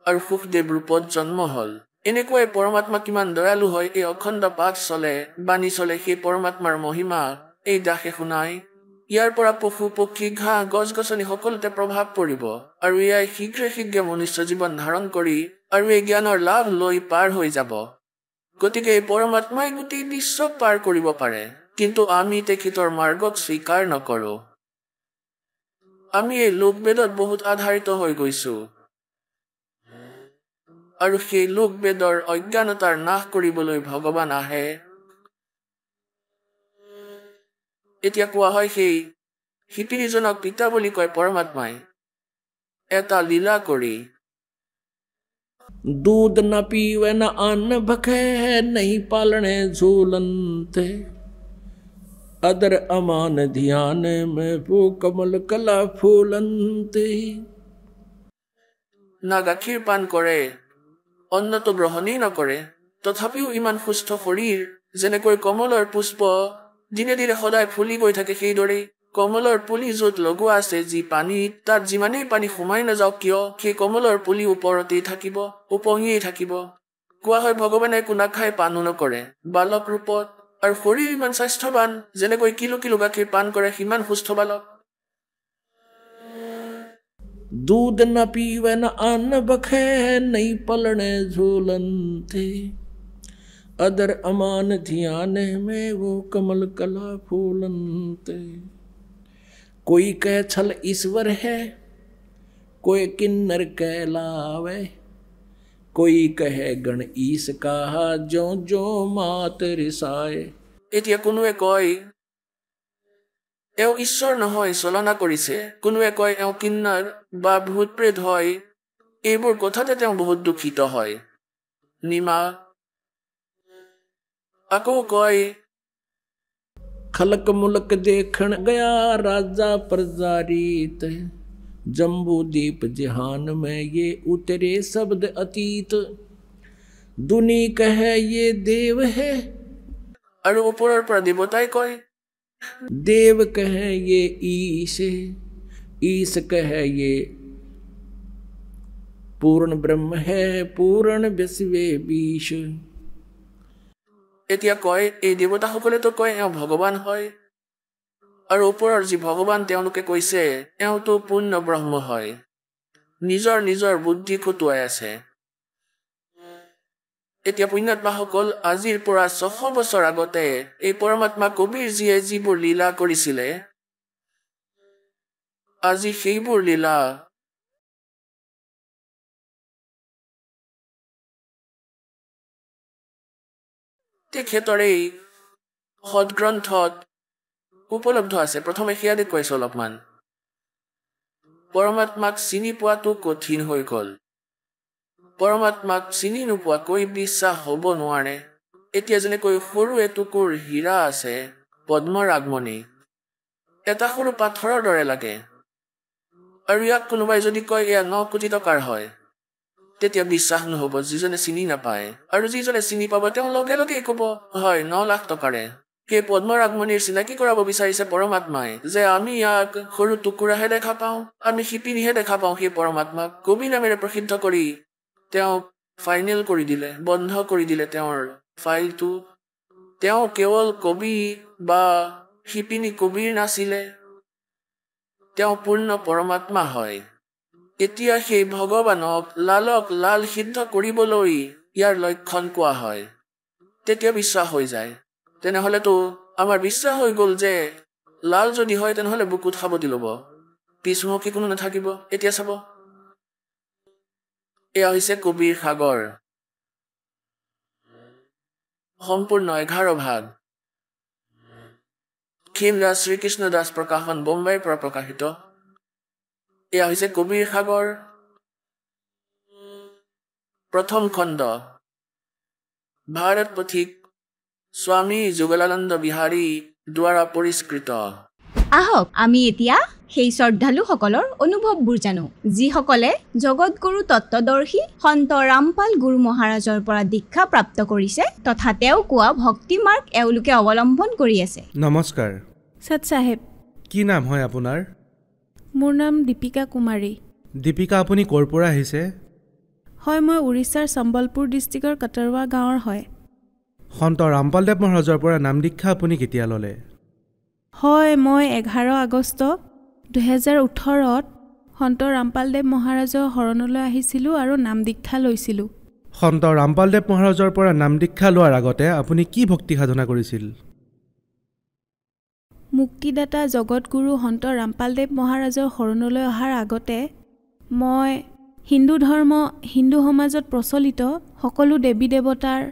আৰু সুখদেৱ ৰূপত জন্ম হল। এনেকুৱাই পৰমাত্মা কিমান দয়ালু হয়, এই অখণ্ড পাঠ চলে, বাণী চলে, সেই পৰমাত্মাৰ মহিমা এই দাসে শুনাই। ইয়াৰ পৰা পশু পক্ষী, ঘাঁহ গছ গছনি সকলোতে প্ৰভাৱ পৰিব, আৰু এয়াই শীঘ্ৰে শীঘ্ৰে মনুষ্য জীৱন ধাৰণ কৰি আৰু এই জ্ঞানৰ লাভ লৈ পাৰ হৈ যাব। গতিকে এই পৰমাত্মাই গোটেই বিশ্বক পাৰ কৰিব পাৰে, কিন্তু আমি তেখেতৰ মাৰ্গক স্বীকাৰ নকৰো। আমি এই লোকবেদত বহুত আধাৰিত হৈ গৈছো, আৰু সেই লোকবেদৰ অজ্ঞানতাৰ নাশ কৰিবলৈ ভগৱান আহে। এতিয়া কোৱা হয় সেই শিপিনীজনক পিতা বুলি কয় পৰমাত্মাই এটা লীলা কৰি। दूध न पीवे न अन्न भखे, नहीं पालने झूलनते, अदर अमान ध्यान में वो कमल कला फूलनते। না গাখীৰ পান কৰে, অন্নটো গ্ৰহণেই নকৰে, তথাপিও ইমান সুস্থ শৰীৰ। যেনেকৈ কমলৰ পুষ্প দিনে দিনে সদায় ফুলি গৈ থাকে, সেইদৰেই কমলৰ পুলি য'ত লগোৱা আছে যি পানীত, তাত যিমানেই পানী সোমাই নাযাওক কিয় সেই কমলৰ পুলি ওপৰতেই থাকিব, উপঙিয়েই থাকিব। কোৱা হয় ভগৱানে একো নাখাই, পানো নকৰে, বালক ৰূপত, আৰু শৰীৰ ইমান স্বাস্থ্যৱান, যেনেকৈ কিলো কিলো গাখীৰ পান কৰে সিমান সুস্থ বালক। दूध न पीवे न अन्न भखे, नहीं पलने झूलनते, अदर अमान ध्यान में वो कमल कला फूलनते। कोई कह छल ईश्वर है, कोई किन्नर कहलावे, कोई कहे गण ईश कहा, जो जो मात रिसाए। এতিয়া কোনোৱে কয় এওঁ ঈশ্বৰ নহয়, চলনা কৰিছে, কোনোৱে কয় এওঁ কিন্নাৰ বা ভূত প্ৰেত হয়। এইবোৰ কথাতে তেওঁ বহুত দুখিত হয়, নিমা। আকৌ কয় खलक मुलक देखण गया राजा प्रजारीत, जम्बू दीप जहान में ये उतरे शब्द अतीत, दुनी कहे ये देव है, আৰু ওপৰৰ পৰা দেৱতাই কয় देव कहे ये ईश, ईश कहे ये पूर्ण ब्रह्म है, पूर्ण विश्वे बीश। এতিয়া কয় এই দেৱতাসকলেতো কয় এওঁ ভগৱান হয়, আৰু ওপৰৰ যি ভগৱান তেওঁলোকে কৈছে এওঁতো পূৰ্ণ ব্ৰহ্ম হয়। নিজৰ নিজৰ বুদ্ধি খটুৱাই আছে। এতিয়া পুণ্যাত্মাসকল, আজিৰ পৰা 600 বছৰ আগতে এই পৰমাত্মা কবিৰজীয়ে যিবোৰ লীলা কৰিছিলে, আজি সেইবোৰ লীলা তেখেতৰ এই সদগ্ৰন্থত উপলব্ধ আছে। প্ৰথমে সেয়াতে কৈছোঁ অলপমান। পৰমাত্মাক চিনি পোৱাটো কঠিন হৈ গ'ল। পৰমাত্মাক চিনি নোপোৱাকৈ বিশ্বাস হ'ব নোৱাৰে। এতিয়া যেনেকৈ সৰু এটুকুৰ হীৰা আছে, পদ্মৰ আগমনী, এটা সৰু পাথৰৰ দৰে লাগে, আৰু ইয়াক কোনোবাই যদি কয় এয়া 9 কোটি টকাৰ হয়, তেতিয়া বিশ্বাস নহ'ব যিজনে চিনি নাপায়। আৰু যিজনে চিনি পাব তেওঁ লগে লগে ক'ব হয় 9 লাখ টকাৰে। সেই পদ্মৰ আগমনীৰ চিনাকি কৰাব বিচাৰিছে পৰমাত্মাই, যে আমি ইয়াক সৰু টুকুৰাহে দেখা পাওঁ, আমি শিপিনীহে দেখা পাওঁ। সেই পৰমাত্মাক কবি নামেৰে প্ৰসিদ্ধ কৰি তেওঁ ফাইনেল কৰি দিলে, বন্ধ কৰি দিলে তেওঁৰ ফাইলটো। তেওঁ কেৱল কবি বা শিপিনী কবিৰ নাছিলে, তেওঁ পূৰ্ণ পৰমাত্মা হয়। এতিয়া সেই ভগৱানক লালক লাল সিদ্ধ কৰিবলৈ ইয়াৰ লক্ষণ কোৱা হয়, তেতিয়া বিশ্বাস হৈ যায়। তেনেহ'লেতো আমাৰ বিশ্বাস হৈ গ'ল যে লাল যদি হয় তেনেহ'লে বুকুত সাৱটি ল'ব, পিছমুখী কোনো নাথাকিব। এতিয়া চাব, এয়া হৈছে কবিৰ সাগৰ, সম্পূৰ্ণ 11 ভাগ। ক্ষীমদাস শ্ৰীকৃষ্ণ দাস প্ৰকাশন, বোম্বাইৰ পৰা প্ৰকাশিত। এয়া হৈছে কবিৰ সাগৰ, প্ৰথম খণ্ড। ভাৰত পথিক স্বামী যুগলানন্দ বিহাৰী দ্বাৰা পৰিষ্কৃত। আহক আমি এতিয়া সেই শ্ৰদ্ধালুসকলৰ অনুভৱবোৰ জানো, যিসকলে জগতগুৰু তত্ত্বদৰ্শী সন্ত ৰামপাল গুৰু মহাৰাজৰ পৰা দীক্ষা প্ৰাপ্ত কৰিছে তথা তেওঁ কোৱা ভক্তি মাৰ্গ এওঁলোকে অৱলম্বন কৰি আছে। নমস্কাৰ সৎ চাহেব। কি নাম হয় আপোনাৰ? মোৰ নাম দীপিকা কুমাৰী। দীপিকা, আপুনি ক'ৰ পৰা আহিছে? হয়, মই উৰিষ্যাৰ সম্বলপুৰ ডিষ্ট্ৰিক্টৰ কটৰৱা গাঁৱৰ হয়। সন্ত ৰামপালদেৱ মহাৰাজৰ পৰা নাম দীক্ষা আপুনি কেতিয়া ল'লে? হয়, মই 11 আগষ্ট 2018ত সন্ত ৰামপালদেৱ মহাৰাজৰ শৰণলৈ আহিছিলোঁ আৰু নাম দীক্ষা লৈছিলোঁ। সন্ত ৰামপালদেৱ মহাৰাজৰ পৰা নাম দীক্ষা লোৱাৰ আগতে আপুনি কি ভক্তি সাধনা কৰিছিল? মুক্তিদাতা জগতগুৰু সন্ত ৰামপালদেৱ মহাৰাজৰ শৰণলৈ অহাৰ আগতে মই হিন্দু সমাজত প্ৰচলিত সকলো দেৱী দেৱতাৰ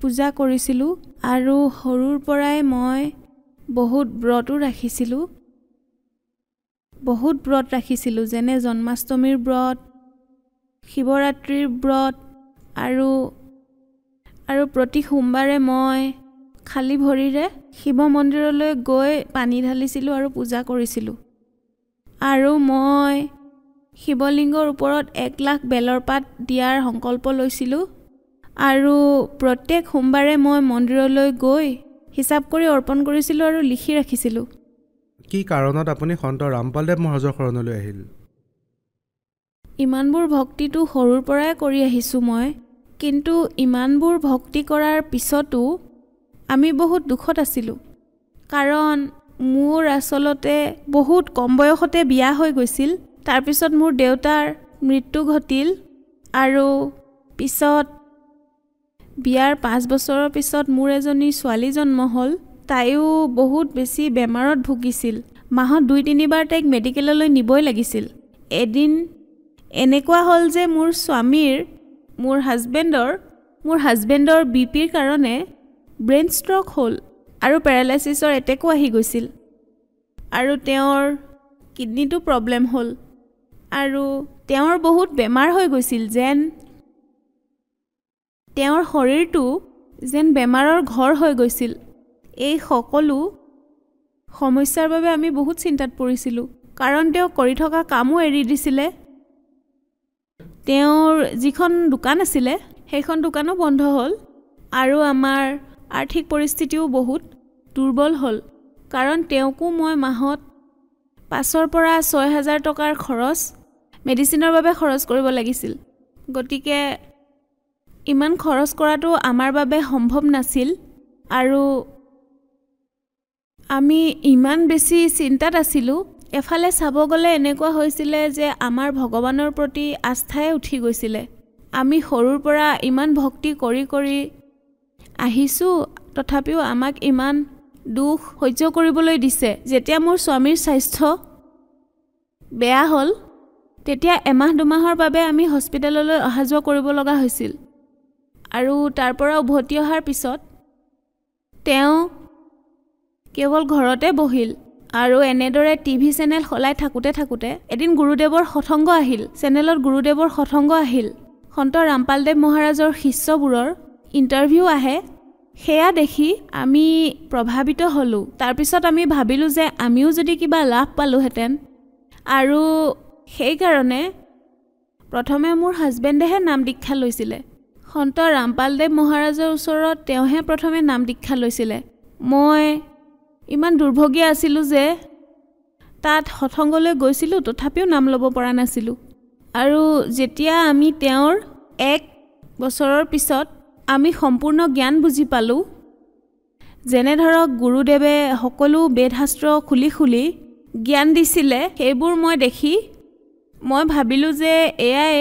পূজা কৰিছিলোঁ আৰু সৰুৰ পৰাই মই বহুত ব্ৰতো ৰাখিছিলোঁ। যেনে জন্মাষ্টমীৰ ব্ৰত, শিৱৰাত্ৰিৰ ব্ৰত আৰু প্ৰতি সোমবাৰে মই খালী ভৰিৰে শিৱ মন্দিৰলৈ গৈ পানী ঢালিছিলোঁ আৰু পূজা কৰিছিলোঁ। আৰু মই শিৱলিংগৰ ওপৰত 1 লাখ বেলৰ পাত দিয়াৰ সংকল্প লৈছিলোঁ আৰু প্ৰত্যেক সোমবাৰে মই মন্দিৰলৈ গৈ হিচাপ কৰি অৰ্পণ কৰিছিলোঁ আৰু লিখি ৰাখিছিলোঁ। কি কাৰণত আপুনি সন্ত ৰামপালদেৱ মহাৰাজৰ শৰণলৈ আহিল? ইমানবোৰ ভক্তিটো সৰুৰ পৰাই কৰি আহিছোঁ মই, কিন্তু ইমানবোৰ ভক্তি কৰাৰ পিছতো আমি বহুত দুখত আছিলোঁ। কাৰণ মোৰ আচলতে বহুত কম বয়সতে বিয়া হৈ গৈছিল। তাৰপিছত মোৰ দেউতাৰ মৃত্যু ঘটিল আৰু পিছত বিয়াৰ 5 বছৰৰ পিছত মোৰ এজনী ছোৱালী জন্ম হ'ল। তাইও বহুত বেছি বেমাৰত ভুগিছিল। মাহত 2-3 বাৰ তাইক মেডিকেললৈ নিবই লাগিছিল। এদিন এনেকুৱা হ'ল যে মোৰ হাজবেণ্ডৰ বিপিৰ কাৰণে ব্ৰেইন ষ্ট্ৰক হ'ল আৰু পেৰালাইচিছৰ এটেকো আহি গৈছিল আৰু তেওঁৰ কিডনীটো প্ৰব্লেম হ'ল আৰু তেওঁৰ বহুত বেমাৰ হৈ গৈছিল, যেন তেওঁৰ শৰীৰটো যেন বেমাৰৰ ঘৰ হৈ গৈছিল। এই সকলো সমস্যাৰ বাবে আমি বহুত চিন্তাত পৰিছিলোঁ, কাৰণ তেওঁ কৰি থকা কামো এৰি দিছিলে। তেওঁৰ যিখন দোকান আছিলে সেইখন দোকানো বন্ধ হ'ল আৰু আমাৰ আৰ্থিক পৰিস্থিতিও বহুত দুৰ্বল হ'ল, কাৰণ তেওঁকো মই মাহত 5,000 পৰা 6,000 টকাৰ খৰচ মেডিচিনৰ বাবে খৰচ কৰিব লাগিছিল। গতিকে ইমান খৰচ কৰাটো আমাৰ বাবে সম্ভৱ নাছিল আৰু আমি ইমান বেছি চিন্তাত আছিলোঁ। এফালে চাব গ'লে এনেকুৱা হৈছিলে যে আমাৰ ভগৱানৰ প্ৰতি আস্থাই উঠি গৈছিলে। আমি সৰুৰ পৰা ইমান ভক্তি কৰি কৰি আহিছোঁ, তথাপিও আমাক ইমান দুখ সহ্য কৰিবলৈ দিছে। যেতিয়া মোৰ স্বামীৰ স্বাস্থ্য বেয়া হ'ল, তেতিয়া 1-2 মাহৰ বাবে আমি হস্পিটেললৈ অহা যোৱা কৰিব লগা হৈছিল আৰু তাৰ পৰা উভতি অহাৰ পিছত তেওঁ কেৱল ঘৰতে বহিল আৰু এনেদৰে টিভি চেনেল সলাই থাকোঁতে এদিন গুৰুদেৱৰ সৎসংগ আহিল। চেনেলত গুৰুদেৱৰ সৎসংগ আহিল। সন্ত ৰামপালদেৱ মহাৰাজৰ শিষ্যবোৰৰ ইণ্টাৰভিউ আহে। সেয়া দেখি আমি প্ৰভাৱিত হ'লোঁ। তাৰপিছত আমি ভাবিলোঁ যে আমিও যদি কিবা লাভ পালোঁহেঁতেন। আৰু সেইকাৰণে প্ৰথমে মোৰ হাজবেণ্ডেহে নাম দীক্ষা লৈছিলে। সন্ত ৰামপালদেৱ মহাৰাজৰ ওচৰত তেওঁহে প্ৰথমে নাম দীক্ষা লৈছিলে। মই ইমান দুৰ্ভগীয়া আছিলোঁ যে তাত সৎসংগলৈ গৈছিলোঁ, তথাপিও নাম ল'ব পৰা নাছিলোঁ। আৰু যেতিয়া আমি তেওঁৰ 1 বছৰৰ পিছত আমি সম্পূৰ্ণ জ্ঞান বুজি পালোঁ, যেনে ধৰক গুৰুদেৱে সকলো বেদশাস্ত্ৰ খুলি জ্ঞান দিছিলে, সেইবোৰ মই দেখি মই ভাবিলোঁ যে এয়াই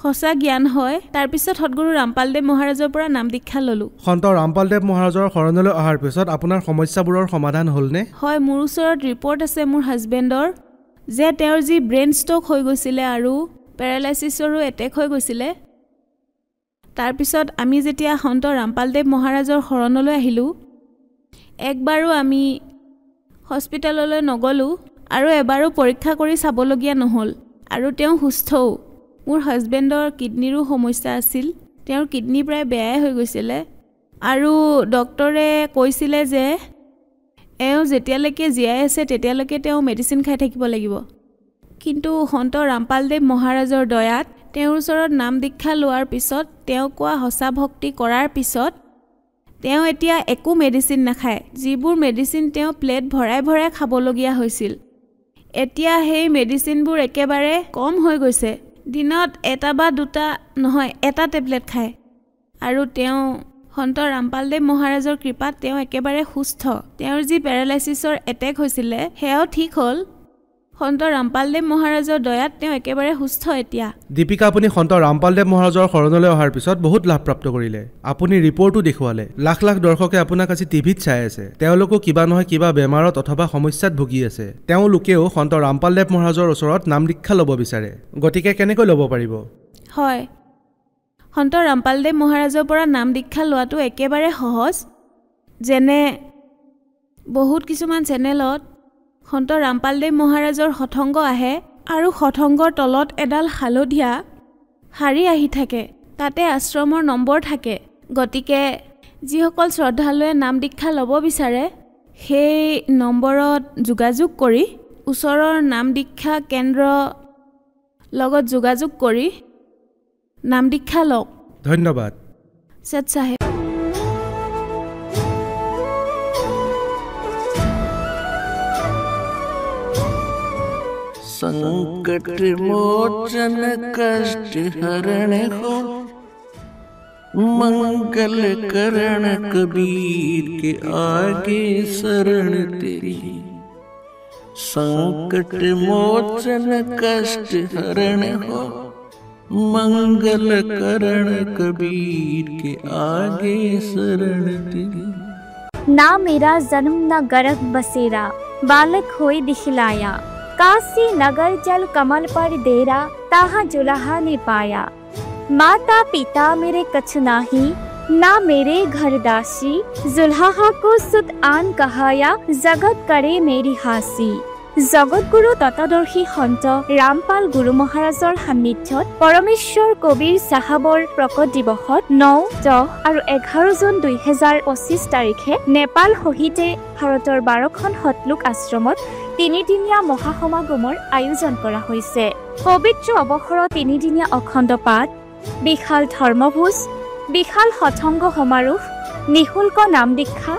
সঁচা জ্ঞান হয়। তাৰপিছত সদগুৰু ৰামপালদেৱ মহাৰাজৰ পৰা নাম দীক্ষা ল'লোঁ। সন্ত ৰামপালদেৱ মহাৰাজৰ শৰণলৈ অহাৰ পিছত আপোনাৰ সমস্যাবোৰৰ সমাধান হ'লনে? হয়, মোৰ ওচৰত ৰিপৰ্ট আছে মোৰ হাজবেণ্ডৰ যে তেওঁৰ যি ব্ৰেইন ষ্ট্ৰক হৈ গৈছিলে আৰু পেৰালাইচিছৰো এটেক হৈ গৈছিলে। তাৰপিছত আমি যেতিয়া সন্ত ৰামপালদেৱ মহাৰাজৰ শৰণলৈ আহিলোঁ, একবাৰো আমি হস্পিটেললৈ নগ'লোঁ আৰু এবাৰো পৰীক্ষা কৰি চাবলগীয়া নহ'ল। আৰু তেওঁ সুস্থও। মোৰ হাজবেণ্ডৰ কিডনীৰো সমস্যা আছিল। তেওঁৰ কিডনী প্ৰায় বেয়াই হৈ গৈছিলে আৰু ডক্টৰে কৈছিলে যে এওঁ যেতিয়ালৈকে জীয়াই আছে তেতিয়ালৈকে তেওঁ মেডিচিন খাই থাকিব লাগিব। কিন্তু সন্ত ৰামপালদেৱ মহাৰাজৰ দয়াত তেওঁৰ ওচৰত নাম দীক্ষা লোৱাৰ পিছত, তেওঁ কোৱা সঁচা ভক্তি কৰাৰ পিছত তেওঁ এতিয়া একো মেডিচিন নাখায়। যিবোৰ মেডিচিন তেওঁ প্লেট ভৰাই খাবলগীয়া হৈছিল, এতিয়া সেই মেডিচিনবোৰ একেবাৰে কম হৈ গৈছে। দিনত 1 বা 2 নহয়, 1 টেবলেট খায়। আৰু তেওঁ সন্ত ৰামপালদেৱ মহাৰাজৰ কৃপাত তেওঁ একেবাৰে সুস্থ। তেওঁৰ যি পেৰালাইচিছৰ এটেক হৈছিলে সেয়াও ঠিক হ'ল। সন্ত ৰামপালদেৱ মহাৰাজৰ দয়াত তেওঁ একেবাৰে সুস্থ এতিয়া। দীপিকা, আপুনি সন্ত ৰামপালদেৱ মহাৰাজৰ শৰণলৈ অহাৰ পিছত বহুত লাভপ্ৰাপ্ত কৰিলে। আপুনি ৰিপৰ্টো দেখুৱালে। লাখ দৰ্শকে আপোনাক আজি টিভিত চাই আছে। তেওঁলোকো কিবা নহয় কিবা বেমাৰত অথবা সমস্যাত ভুগি আছে। তেওঁলোকেও সন্ত ৰামপালদেৱ মহাৰাজৰ ওচৰত নাম দীক্ষা ল'ব বিচাৰে। গতিকে কেনেকৈ ল'ব পাৰিব? হয়, সন্ত ৰামপালদেৱ মহাৰাজৰ পৰা নাম দীক্ষা লোৱাটো একেবাৰে সহজ। যেনে বহুত কিছুমান চেনেলত সন্ত ৰামপালদেৱ মহাৰাজৰ সৎসংগ আহে আৰু সৎসংগৰ তলত এডাল হালধীয়া শাৰী আহি থাকে। তাতে আশ্ৰমৰ নম্বৰ থাকে। গতিকে যিসকল শ্ৰদ্ধালুৱে নাম দীক্ষা ল'ব বিচাৰে সেই নম্বৰত যোগাযোগ কৰি ওচৰৰ নাম দীক্ষা কেন্দ্ৰৰ লগত যোগাযোগ কৰি নাম দীক্ষা লওক। ধন্যবাদ। সৎ সাহেব। संकट मोचन कष्ट हरण हो, मंगल करण कबीर के आगे शरण तेरी। संकट मोचन कष्ट हरण हो, मंगल करण कबीर के आगे शरण तेरी। ना मेरा जन्म न गर्भ बसेरा, बालक होई दिखलाया। काशी नगर जल कमल पर डेरा, ताहा जुलाहा ने पाया। माता पिता मेरे कछ नाही, ना मेरे घर दासी। जुल्हा को सुत आन कहाया, जगत करे मेरी हासी। জগতগুৰু তত্ত্বদৰ্শী সন্ত ৰামপাল গুৰু মহাৰাজৰ সান্নিধ্যত পৰমেশ্বৰ কবিৰ চাহাবৰ প্ৰকট দিৱসত 9, 10 আৰু 11 জুন 2025 তাৰিখে নেপাল সহিতে ভাৰতৰ 12খন সতলোক আশ্ৰমত 3দিনীয়া মহাসমাগমৰ আয়োজন কৰা হৈছে। পবিত্ৰ অৱসৰত 3দিনীয়া অখণ্ড পাঠ, বিশাল ধৰ্মভোজ, বিশাল সৎসংগ সমাৰোহ, নিশুল্ক নাম দীক্ষা,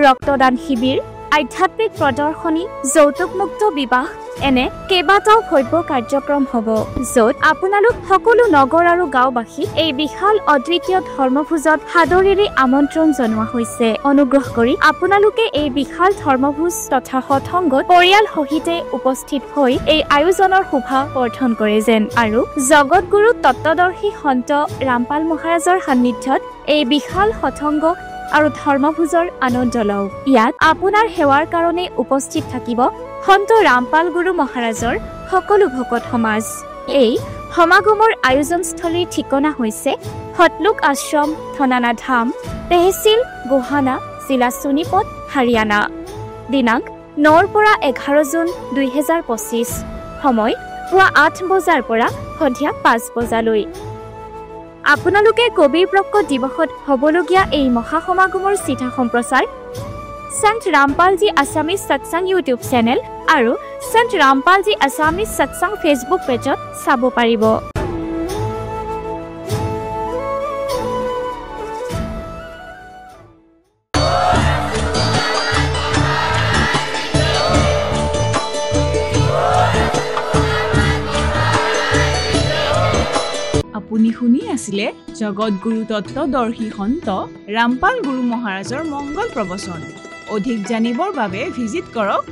ৰক্তদান শিবিৰ, আধ্যাত্মিক প্ৰদৰ্শনী, যৌতুকমুক্ত বিবাহ এনে কেইবাটাও ভব্য কাৰ্যক্ৰম হ'ব, য'ত আপোনালোক সকলো নগৰ আৰু গাঁওবাসী এই বিশাল অদ্বিতীয় ধৰ্মভোজত সাদৰেৰে আমন্ত্ৰণ জনোৱা হৈছে। অনুগ্ৰহ কৰি আপোনালোকে এই বিশাল ধৰ্মভোজ তথা সৎসংগত পৰিয়াল সহিতে উপস্থিত হৈ এই আয়োজনৰ শোভা বৰ্ধন কৰে যেন আৰু জগতগুৰু তত্ত্বদৰ্শী সন্ত ৰামপাল মহাৰাজৰ সান্নিধ্যত এই বিশাল সৎসংগ আৰু ধৰ্মভোজৰ আনন্দ লওক। ইয়াত আপোনাৰ সেৱাৰ কাৰণে উপস্থিত থাকিব সন্ত ৰামপাল গুৰু মহাৰাজৰ সকলো ভকত সমাজ। এই সমাগমৰ আয়োজনস্থলীৰ ঠিকনা হৈছে সতলোক আশ্ৰম, থনানা ধাম, তেহচিল, গোহানা, জিলা সোনিপত হাৰিয়ানা দিনাংক 9 পৰা 11 জুন 2025 সময় পুৱা 8 বজাৰ পৰা সন্ধিয়া 5 বজালৈ আপোনালোকে কবিৰ প্ৰকট দিৱসত হ'বলগীয়া এই মহাসমাগমৰ চিঠা সম্প্ৰচাৰ সন্ত ৰামপালজী আছামিজ সৎসং ইউটিউব চেনেল আৰু সন্ত ৰামপালজী আছামিজ সৎসং ফেচবুক পেজত চাব পাৰিব আপুনি শুনি আছিলে জগতগুৰু তত্ত্বদৰ্শী সন্ত ৰামপাল গুৰু মহাৰাজৰ মংগল প্ৰবচন অধিক জানিবৰ বাবে ভিজিট কৰক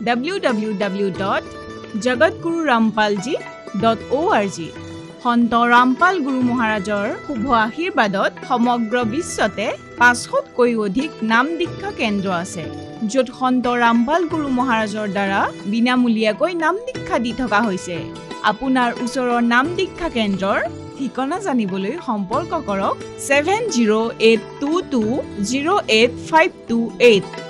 www.jagatgururampalji.org সন্ত ৰামপাল গুৰু মহাৰাজৰ শুভ আশীৰ্বাদত সমগ্ৰ বিশ্বতে 500তকৈ অধিক নাম দীক্ষা কেন্দ্ৰ আছে য'ত সন্ত ৰামপাল গুৰু মহাৰাজৰ দ্বাৰা বিনামূলীয়াকৈ নাম দীক্ষা দি থকা হৈছে আপোনাৰ ওচৰৰ নাম দীক্ষা কেন্দ্ৰৰ ঠিকনা জানিবলৈ সম্পৰ্ক কৰক 7082208528